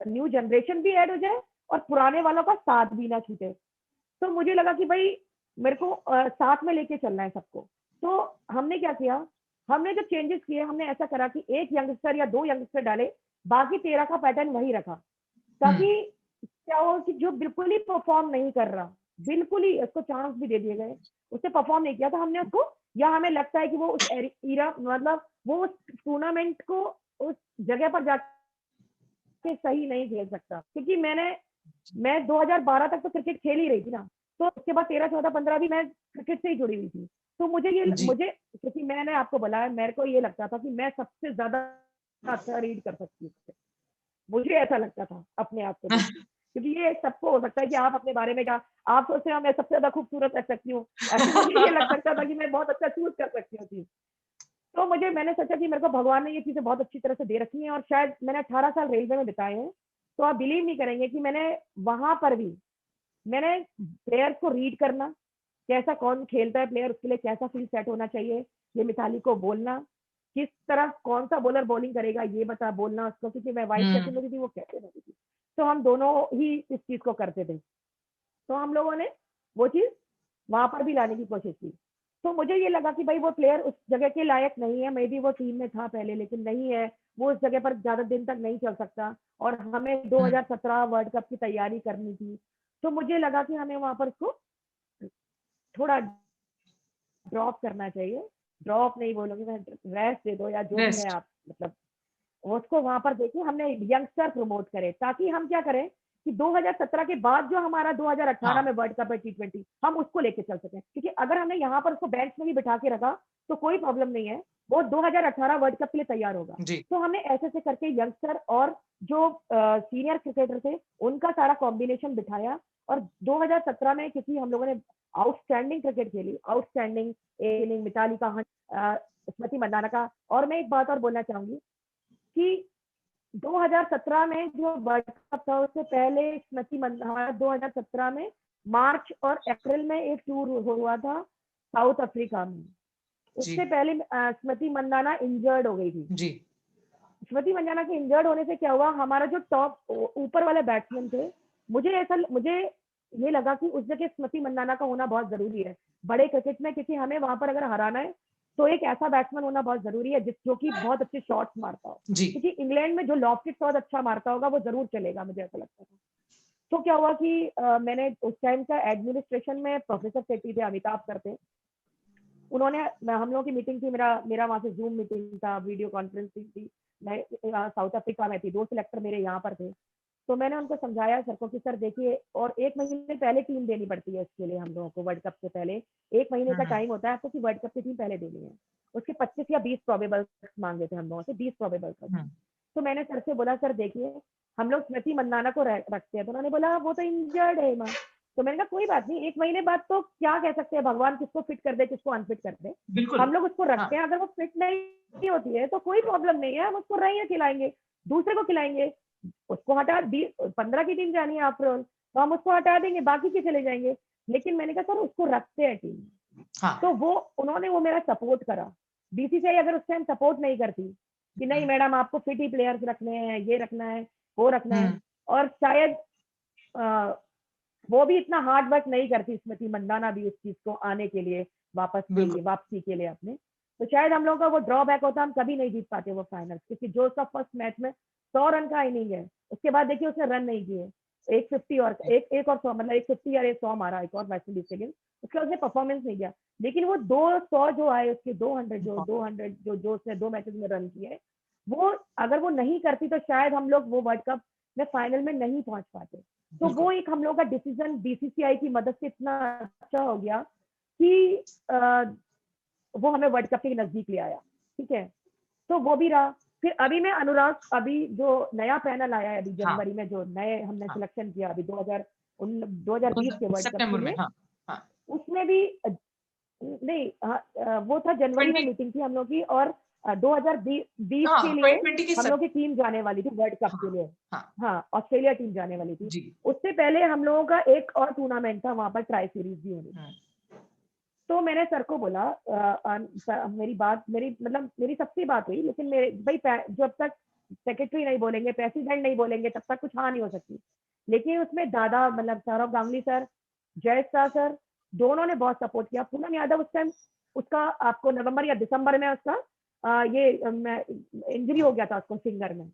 न्यू जनरेशन भी ऐड हो जाए और पुराने वालों का साथ भी ना छूटे। तो मुझे लगा कि भाई मेरे को साथ में लेके चलना है सबको। तो हमने क्या किया, हमने जो चेंजेस किए हमने ऐसा करा कि एक यंगस्टर या दो यंगस्टर डाले, बाकी 13 का पैटर्न वही रखा। हम्म। ताकि क्या हो कि जो बिल्कुल ही परफॉर्म नहीं कर रहा, बिल्कुल ही उसको चांस भी दे दिए गए, उसने परफॉर्म नहीं किया तो हमने उसको, या हमें लगता है कि वो उस इरा मतलब वो उस टूर्नामेंट को उस जगह पर जाके सही नहीं खेल सकता। क्योंकि मैं 2012 तक तो क्रिकेट खेल ही रही थी ना। तो उसके बाद 13 14 15 भी मैं क्रिकेट से ही जुड़ी हुई थी। तो जी। मुझे क्योंकि मैंने आपको बोला है, मेरे को ये लगता था कि मैं सबसे ज्यादा अच्छा रीड कर सकती हूँ। मुझे ऐसा लगता था अपने आप को देख के, क्योंकि ये सबको हो सकता है कि आप अपने बारे में क्या आप सोचते हो मैं सबसे ज्यादा खूबसूरत लग सकती हूँ, ऐसे मुझे ये लग सकता था कि मैं बहुत अच्छा चूज कर सकती हूँ चीज। तो मैंने सोचा कि मेरे को भगवान ने ये चीजें बहुत अच्छी तरह से दे रखी हैं, और शायद मैंने 18 साल रेलवे में बिताए हैं। तो आप बिलीव नहीं करेंगे कि मैंने वहां पर भी मैंने प्लेयर्स को रीड करना, कैसा कौन खेलता है प्लेयर, उसके लिए कैसा फील्ड सेट होना चाहिए, ये मिताली को बोलना, किस तरह कौन सा बॉलर बॉलिंग करेगा ये बता बोलना उसको, क्योंकि मैं वाइस कैप्टन हम्म। होती थी वो कैप्टन होती थी। तो हम दोनों ही इस चीज को करते थे। तो हम लोगों ने वो चीज वहां पर भी लाने की कोशिश की। तो मुझे ये लगा कि भाई वो प्लेयर उस जगह के लायक नहीं है, मे बी वो टीम में था पहले लेकिन नहीं है, वो उस जगह पर ज्यादा दिन तक नहीं चल सकता, और हमें हम्म। 2017 वर्ल्ड कप की तैयारी करनी थी। तो मुझे लगा कि हमें वहां पर उसको थोड़ा ड्रॉप करना चाहिए। ड्रॉप नहीं बोलूंगी मैं, रेस्ट दे दो या जो भी है रेस्ट। आप मतलब उसको वहां पर देखिए हमने यंगस्टर प्रमोट करे, ताकि हम क्या करें कि 2017 के बाद जो हमारा 2018 में हाँ। वर्ल्ड कप है T20, हम उसको लेके चल सकें। क्योंकि अगर हमने यहाँ पर उसको बेंच में भी बिठा के रखा तो कोई प्रॉब्लम नहीं है, वो 2018 वर्ल्ड कप के लिए तैयार होगा। जी। तो हमने ऐसे ऐसे करके यंगस्टर और जो सीनियर क्रिकेटर थे उनका सारा कॉम्बिनेशन बिठाया, और 2017 में क्योंकि हम लोगों ने आउटस्टैंडिंग क्रिकेट खेली, आउटस्टैंडिंग इनिंग मिताली का, स्मृति मंदाना का। और मैं एक बात और बोलना चाहूंगी कि 2017 में जो वर्ल्ड कप था उससे पहले स्मृति मंदाना 2017 में मार्च और अप्रैल में एक टूर हुआ था साउथ अफ्रीका में। जी। उससे पहले स्मृति मंदाना इंजर्ड हो गई थी। जी। स्मृति मंदाना के इंजर्ड होने से क्या हुआ, हमारा जो टॉप ऊपर वाले बैट्समैन थे, मुझे ये लगा कि उस जगह स्मृति मंदाना का होना बहुत जरूरी है बड़े क्रिकेट में, क्योंकि हमें वहां पर अगर हराना है तो एक ऐसा बैट्समैन होना बहुत जरूरी है जो कि बहुत अच्छे शॉट्स मारता हो, जी क्योंकि इंग्लैंड में जो लॉफ्टेड शॉट अच्छा मारता होगा वो जरूर चलेगा, मुझे ऐसा लगता था। तो क्या हुआ कि मैंने उस टाइम का एडमिनिस्ट्रेशन में प्रोफेसर सेठी थे, अमिताभ सर थे, उन्होंने हम लोगों की मीटिंग थी, मेरा मेरा वहां से जूम मीटिंग था, वीडियो कॉन्फ्रेंसिंग थी, मैं साउथ अफ्रीका में थी, 2 सिलेक्टर मेरे यहाँ पर थे। तो मैंने उनको समझाया सर को कि सर देखिए, और 1 महीने पहले टीम देनी पड़ती है इसके लिए हम लोगों को, वर्ल्ड कप से पहले 1 महीने का टाइम होता है आपको कि वर्ल्ड कप की टीम पहले देनी है। उसके 25 या 20 प्रोबेबल मांगे थे हम लोगों से, 20 प्रोबेबल। तो मैंने सर से बोला सर देखिए हम लोग स्मृति मंदाना को रखते हैं, तो उन्होंने बोला वो तो इंजर्ड है माँ। तो मैंने कहा कोई बात नहीं, 1 महीने बाद तो क्या कह सकते हैं, भगवान किसको फिट कर दे किसको अनफिट कर दे, बिल्कुल। हम लोग उसको रखते हैं, अगर वो फिट नहीं होती है तो कोई प्रॉब्लम नहीं है, हम उसको रही खिलाएंगे, दूसरे को खिलाएंगे, उसको हटा 15 की टीम जानी है आफ्टर ऑल, तो हम उसको हटा देंगे, बाकी के चले जाएंगे। लेकिन मैंने कहा सर उसको रखते हैं टीम। तो वो उन्होंने वो मेरा सपोर्ट करा। बीसीसीआई अगर उस टाइम सपोर्ट नहीं करती कि नहीं मैडम आपको फिट ही प्लेयर्स रखने हैं, ये रखना है, वो रखना है, और शायद वो भी इतना हार्ड वर्क नहीं करती स्मृति मंदाना भी उस चीज को आने के लिए, वापसी के लिए अपने, तो शायद हम लोगों का वो ड्रॉबैक होता, हम कभी नहीं जीत पाते वो फाइनल, क्योंकि जो उसका फर्स्ट मैच में 100 रन का इनिंग है, उसके बाद देखिए उसने रन नहीं किए, एक 50 और एक और 100, मतलब एक 50 या 100 मारा एक और वेस्ट इंडीज के लिए, उसके उसने परफॉर्मेंस नहीं किया। लेकिन वो 200 जो आए उसके 200 जो उसने 2 मैचेस में रन किए, वो अगर वो नहीं करती तो शायद हम लोग वो वर्ल्ड कप में फाइनल में नहीं पहुंच पाते। तो वो एक हम लोग का डिसीजन बीसीसीआई की मदद से इतना अच्छा हो गया कि वो हमें वर्ल्ड कप के नजदीक ले आया। ठीक है, तो वो भी रहा। फिर अभी मैं अनुराग, अभी जो नया पैनल आया है अभी जनवरी में, जो नए हमने सिलेक्शन किया अभी 2020 के वर्ल्ड कप के लिए, उसमें भी नहीं, वो था जनवरी में मीटिंग थी हम लोग की, और 2020 के लिए हम लोग की टीम जाने वाली थी वर्ल्ड कप के लिए। हाँ, ऑस्ट्रेलिया टीम जाने वाली थी। उससे पहले हम लोगों का एक और टूर्नामेंट था वहां पर, ट्राई सीरीज भी होनी थी। तो मैंने सर को बोला, मेरी सबसे बात हुई, लेकिन मेरे भाई जब तक सेक्रेटरी नहीं बोलेंगे, प्रेसिडेंट नहीं बोलेंगे, तब तक कुछ हाँ नहीं हो सकती। लेकिन उसमें दादा, मतलब सौरभ गांगुली सर, जय शाह सर, दोनों ने बहुत सपोर्ट किया। पूनम यादव उस टाइम, उसका आपको नवंबर या दिसंबर में उसका ये इंजरी हो गया था उसको फिंगर में।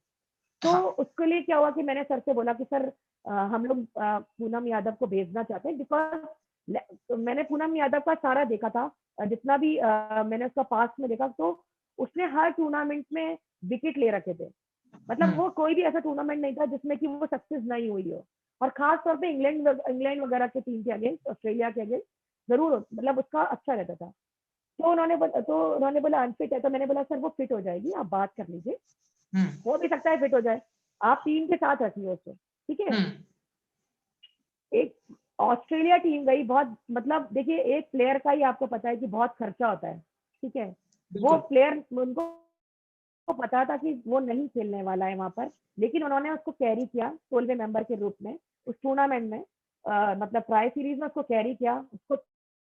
तो उसके लिए क्या हुआ कि मैंने सर से बोला कि सर हम लोग पूनम यादव को भेजना चाहते हैं, बिकॉज मैंने पूनम यादव का सारा देखा था, जितना भी मैंने उसका पास्ट में देखा, तो उसने हर टूर्नामेंट में विकेट ले रखे थे। मतलब वो कोई भी ऐसा टूर्नामेंट नहीं था जिसमें कि वो सक्सेस नहीं हुई हो, और खास तौर पे इंग्लैंड वगैरह के टीम के अगेंस्ट, ऑस्ट्रेलिया के अगेंस्ट जरूर, मतलब उसका अच्छा रहता था। तो उन्होंने बोला अनफिट है, तो मैंने बोला सर वो फिट हो जाएगी, आप बात कर लीजिए, हो भी सकता है फिट हो जाए, आप टीम के साथ रखिए उसको, ठीक है। एक ऑस्ट्रेलिया टीम गई, बहुत मतलब देखिए एक प्लेयर का ही आपको पता है कि बहुत खर्चा होता है, ठीक है। वो प्लेयर, उनको पता था कि वो नहीं खेलने वाला है वहां पर, लेकिन उन्होंने उसको कैरी किया 16वें मेंबर के रूप में उस टूर्नामेंट में, मतलब ट्राई सीरीज में उसको कैरी किया, उसको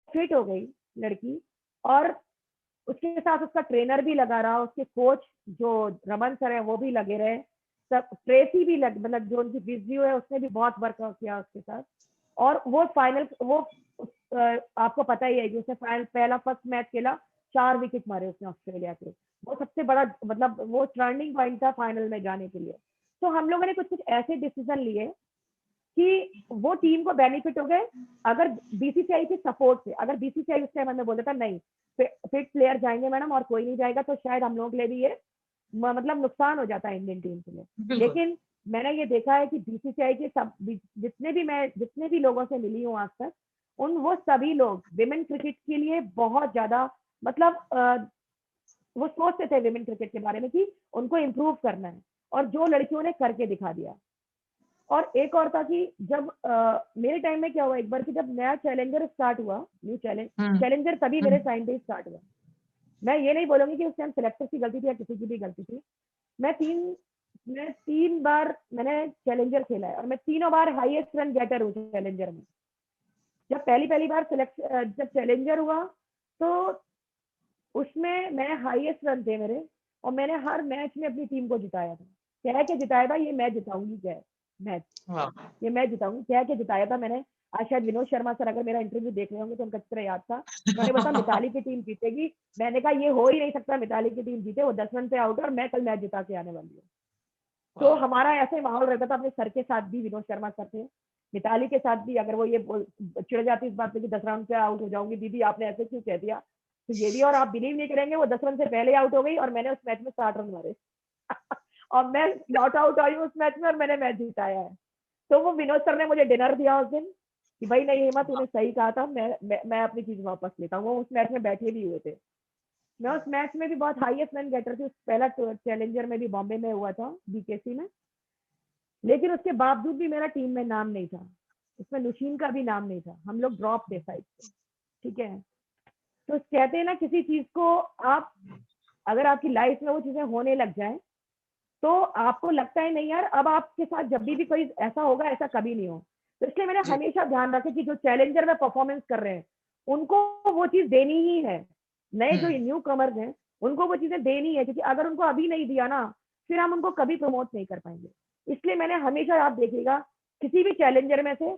फिट हो गई लड़की, और उसके साथ उसका ट्रेनर भी लगा रहा, उसके कोच जो रमन सर है वो भी लगे रहे, सब ट्रेसी भी मतलब जो उनकी फिजियो है उसने भी बहुत वर्कआउट किया उसके साथ, और वो फाइनल, वो आपको पता ही है कि उसने पहला फर्स्ट मैच खेला, 4 विकेट मारे उसने ऑस्ट्रेलिया के, वो सबसे बड़ा मतलब वो टर्निंग पॉइंट था फाइनल में जाने के लिए। तो हम लोगों ने कुछ कुछ ऐसे डिसीजन लिए कि वो टीम को बेनिफिट हो गए, अगर बीसीसीआई के सपोर्ट से, अगर बीसीसीआई उस टाइम हमें बोलता था नहीं फिट प्लेयर जाएंगे मैडम और कोई नहीं जाएगा, तो शायद हम लोगों के लिए भी ये मतलब नुकसान हो जाता है इंडियन टीम के लिए। लेकिन मैंने ये देखा है कि बीसीसीआई के सब जितने भी लोगों से मिली हूँ आज तक, वो सभी लोग विमेन क्रिकेट के लिए बहुत ज्यादा, मतलब वो सोचते थे विमेन क्रिकेट के बारे में कि उनको इम्प्रूव करना है, और जो लड़कियों ने करके दिखा दिया। और एक और था कि जब मेरे टाइम में क्या हुआ एक बार कि जब नया चैलेंजर स्टार्ट हुआ, न्यू चैलेंजर तभी मेरे टाइम पे स्टार्ट हुआ। मैं ये नहीं बोलूंगी कि उस टाइम सिलेक्टर की गलती थी या किसी की भी गलती थी। मैं 3 बार मैंने चैलेंजर खेला है, और मैं 3 बार हाईएस्ट रन गेटर हूँ चैलेंजर में। जब पहली बार जब चैलेंजर हुआ तो उसमें मैं हाईएस्ट रन थे मेरे, और मैंने हर मैच में अपनी टीम को जिताया था, कह के जिताया था ये मैं जिताऊंगी, क्या मैच ये मैं जिताऊंगी, कह के जिताया था मैंने। आज शायद विनोद शर्मा सर अगर मेरा इंटरव्यू देख रहे होंगे तो उनका चित्र याद था, उन्होंने बोला मिताली की टीम जीतेगी। मैंने कहा ये हो ही नहीं सकता, मिताली की टीम जीते, वो 10 रन पे आउट है और मैं कल मैच जिता के आने वाली हूँ। तो हमारा ऐसे माहौल रहता था। अपने सर के साथ भी, विनोद शर्मा सर थे, मिताली के साथ भी, अगर वो ये चिढ़ जाती इस बात पे कि 10 रन पे आउट हो जाऊंगी, दीदी आपने ऐसे क्यों कह दिया, तो ये भी, और आप बिलीव नहीं करेंगे, वो 10 रन से पहले आउट हो गई और मैंने उस मैच में 60 रन मारे और मैं नॉट आउट आई उस मैच में और मैंने मैच जिताया है। तो वो विनोद सर ने मुझे डिनर दिया उस दिन कि भाई नहीं हेमा, तूने सही कहा था, मैं अपनी चीज वापस लेता हूँ। वो उस मैच में बैठे भी हुए थे। मैं उस मैच में भी बहुत हाईएस्ट रन गेटर थी। पहला चैलेंजर में भी बॉम्बे में हुआ था, बीकेसी में, लेकिन उसके बावजूद भी मेरा टीम में नाम नहीं था, उसमें नुशीन का भी नाम नहीं था, हम लोग ड्रॉप थे साइड से, ठीक है। तो कहते हैं ना, किसी चीज को आप, अगर आपकी लाइफ में वो चीजें होने लग जाए तो आपको लगता है नहीं यार, अब आपके साथ जब भी कोई ऐसा होगा, ऐसा कभी नहीं हो। तो इसलिए मैंने हमेशा ध्यान रखा कि जो चैलेंजर में परफॉर्मेंस कर रहे हैं उनको वो चीज देनी ही है। नए जो न्यू कमर्स हैं उनको वो चीजें देनी है, क्योंकि अगर उनको अभी नहीं दिया ना, फिर हम उनको कभी प्रमोट नहीं कर पाएंगे। इसलिए मैंने हमेशा, आप देखिएगा किसी भी चैलेंजर में से,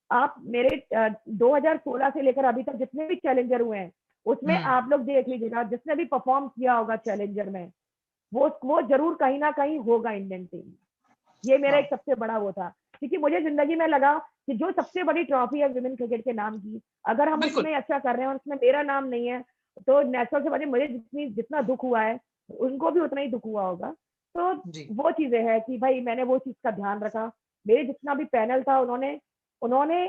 आप मेरे 2016 से लेकर अभी तक जितने भी चैलेंजर हुए हैं उसमें आप लोग देख लीजिएगा, जिसने भी परफॉर्म किया होगा चैलेंजर में, वो जरूर कहीं ना कहीं होगा इंडियन टीम। ये मेरा एक सबसे बड़ा वो था, क्योंकि मुझे जिंदगी में लगा कि जो सबसे बड़ी ट्रॉफी है विमेन क्रिकेट के नाम की, अगर हम उसमें अच्छा कर रहे हैं और उसमें मेरा नाम नहीं है, तो नेचुरल से बने मुझे जितना दुख हुआ है उनको भी उतना ही दुख हुआ होगा। तो वो चीजें हैं कि भाई मैंने वो चीज का ध्यान रखा। मेरे जितना भी पैनल था उन्होंने उन्होंने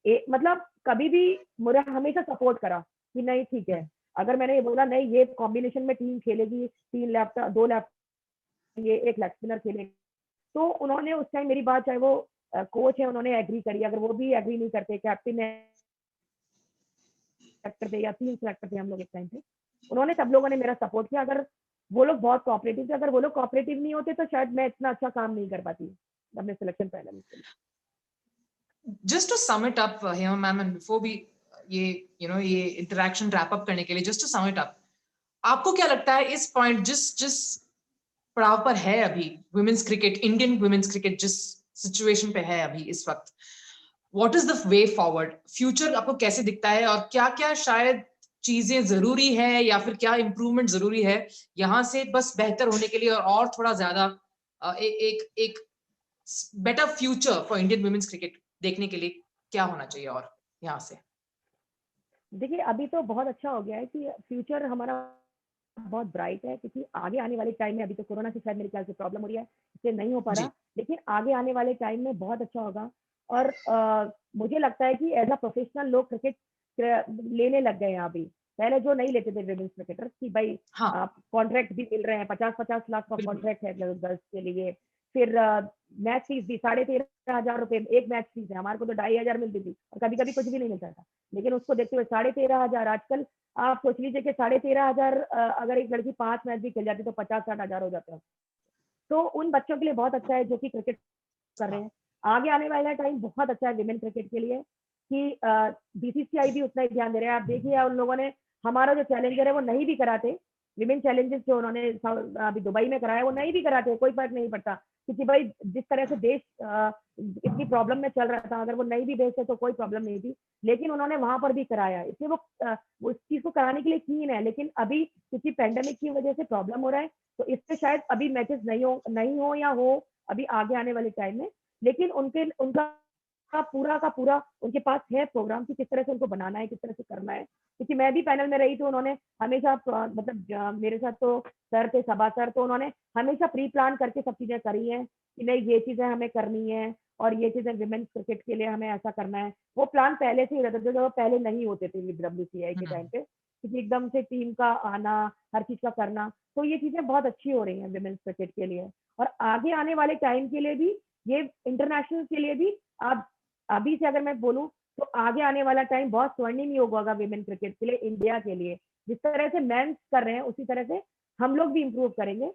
मतलब कभी भी मुझे हमेशा सपोर्ट करा कि नहीं ठीक है। अगर मैंने ये बोला नहीं ये कॉम्बिनेशन में टीम खेलेगी, 3 लेफ्ट 2 लेफ्ट ये एक लेग स्पिनर खेलेगी, तो उन्होंने उस टाइम मेरी बात, चाहे वो कोच है, उन्होंने एग्री करी। अगर वो भी एग्री नहीं करते, कैप्टन सेलेक्ट करते या 3 सेलेक्ट करते हम लोग एक टाइम पे, उन्होंने सब लोगों ने मेरा सपोर्ट किया। अगर वो लोग बहुत कोऑपरेटिव थे, अगर वो लोग कोऑपरेटिव नहीं होते तो शायद मैं इतना अच्छा काम नहीं कर पाती अपने सिलेक्शन पैनल में। Just to sum it up, Hema ma'am, and before we ये इंटरेक्शन रैप अप करने के लिए, just to sum it up, आपको क्या लगता है इस पॉइंट, जिस पड़ाव पर है अभी women's cricket, Indian women's cricket जिस सिचुएशन पे है अभी इस वक्त, what is the way forward? Future आपको कैसे दिखता है और क्या क्या शायद चीजें जरूरी है या फिर क्या इंप्रूवमेंट जरूरी है यहाँ से बस बेहतर होने के लिए और थोड़ा ज्यादा एक better future for Indian women's cricket देखने के लिए क्या होना चाहिए और यहाँ से? देखिए अभी तो बहुत अच्छा हो गया है कि फ्यूचर हमारा बहुत ब्राइट है, क्योंकि आगे आने वाले टाइम में, अभी तो कोरोना से शायद मेरे ख्याल से प्रॉब्लम हो रही है इसलिए नहीं हो पा रहा, लेकिन आगे आने वाले टाइम में बहुत अच्छा होगा। और मुझे लगता है कि एज अ प्रोफेशनल लोग क्रिकेट लेने लग गए हैं अभी। पहले जो नहीं लेते थे विमेंस क्रिकेटर्स की भाई कॉन्ट्रैक्ट भी मिल रहे हैं, 50-50 लाख का कॉन्ट्रैक्ट है गर्ल्स के लिए। फिर मैच फीस भी 13,500 रुपए एक मैच फीस है। हमारे को तो 2,500 मिलती थी और कभी कभी कुछ भी नहीं मिलता था, लेकिन उसको देखते हुए 13,500 आजकल आप सोच लीजिए कि 13,500 अगर एक लड़की 5 मैच भी खेल जाती तो 50-60 हजार हो जाता है। तो उन बच्चों के लिए बहुत अच्छा है जो कि क्रिकेट कर रहे हैं। आगे आने वाला टाइम बहुत अच्छा है विमेन क्रिकेट के लिए कि बीसीसीआई भी उतना ही ध्यान दे रहे हैं। आप देखिए उन लोगों ने हमारा जो चैलेंजर है वो नहीं भी कराते, विमेन चैलेंजेस जो उन्होंने अभी दुबई में कराया वो नहीं भी कराते, कोई फर्क नहीं पड़ता, क्योंकि भाई जिस तरह से देश इतनी प्रॉब्लम में चल रहा था, अगर वो नहीं भी भेजते तो कोई प्रॉब्लम नहीं थी, लेकिन उन्होंने वहां पर भी कराया। इसलिए वो उस चीज को कराने के लिए कीन है। लेकिन अभी क्योंकि पेंडेमिक की वजह से प्रॉब्लम हो रहा है तो इससे शायद अभी मैचेस नहीं हो या हो अभी आगे आने वाले टाइम में, लेकिन उनका पूरा का पूरा उनके पास है प्रोग्राम कि किस तरह से उनको बनाना है, किस तरह से करना है। क्योंकि मैं भी पैनल में रही तो उन्होंने हमेशा मतलब मेरे साथ तो सर थे, सभा सर, तो उन्होंने हमेशा प्री प्लान करके सब चीजें करी हैं कि नहीं ये चीजें हमें करनी है और ये चीजें विमेन्स क्रिकेट के लिए हमें ऐसा करना है। वो प्लान पहले से ही रहते थे जो पहले नहीं होते थे WCI के टाइम पे, क्योंकि एकदम से टीम का आना, हर चीज का करना, तो ये चीजें बहुत अच्छी हो रही हैं विमेन्स क्रिकेट के लिए। और आगे आने वाले टाइम के लिए भी, ये इंटरनेशनल के लिए भी, आप अभी से अगर मैं बोलूं तो आगे आने वाला टाइम बहुत स्वर्णिम योग होगा विमेन क्रिकेट के लिए, इंडिया के लिए। जिस तरह से मेंस कर रहे हैं उसी तरह से हम लोग भी इंप्रूव करेंगे।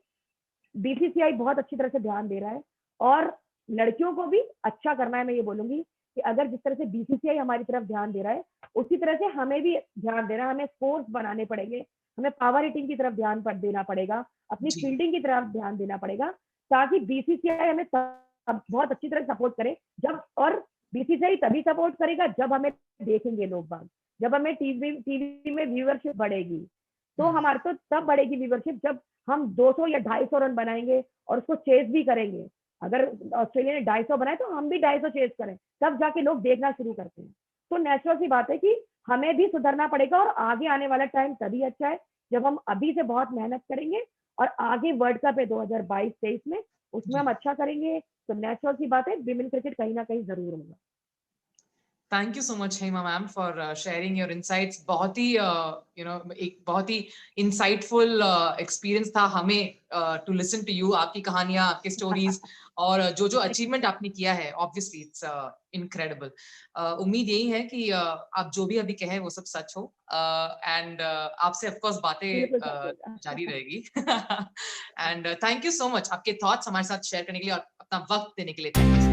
बीसीसीआई बहुत अच्छी तरह से ध्यान दे रहा है और लड़कियों को भी अच्छा करना है। मैं ये बोलूंगी कि अगर जिस तरह से बीसीसीआई हमारी तरफ ध्यान दे रहा है उसी तरह से हमें भी ध्यान देना है। हमें स्कोर्स बनाने पड़ेंगे, हमें पावर हिटिंग की तरफ ध्यान देना पड़ेगा, अपनी फील्डिंग की तरफ ध्यान देना पड़ेगा, ताकि बीसीसीआई हमें बहुत अच्छी तरह सपोर्ट करे। जब और बीसीसीआई तभी सपोर्ट करेगा जब हमें देखेंगे लोग बाग, जब हमें टीवी में व्यूअरशिप बढ़ेगी, तो हमारे तो तब बढ़ेगी व्यूअरशिप जब हम 200 या 250 रन बनाएंगे और उसको चेस भी करेंगे। अगर ऑस्ट्रेलिया ने 250 बनाए तो हम भी 250 चेस करें, तब जाके लोग देखना शुरू करते हैं। तो नेचुरल सी बात है कि हमें भी सुधरना पड़ेगा और आगे आने वाला टाइम तभी अच्छा है जब हम अभी से बहुत मेहनत करेंगे और आगे वर्ल्ड कप है 2022-23 में, उसमें हम अच्छा करेंगे तो नेचुरल सी बात है विमेन क्रिकेट कहीं ना कहीं जरूर होगा। Thank you so much Hema ma'am for sharing your insights. बहुत ही एक बहुत ही इंसाइटफुल एक्सपीरियंस था हमें टू लिसन टू यू, आपकी कहानियां, आपके स्टोरीज और जो जो अचीवमेंट आपने किया है, ऑब्वियसली इट्स इनक्रेडिबल। उम्मीद यही है कि आप जो भी अभी कहें वो सब सच हो, एंड आपसे ऑफ कोर्स बातें जारी रहेगी। And thank you so much आपके थॉट्स हमारे साथ शेयर करने के लिए और अपना वक्त देने के लिए।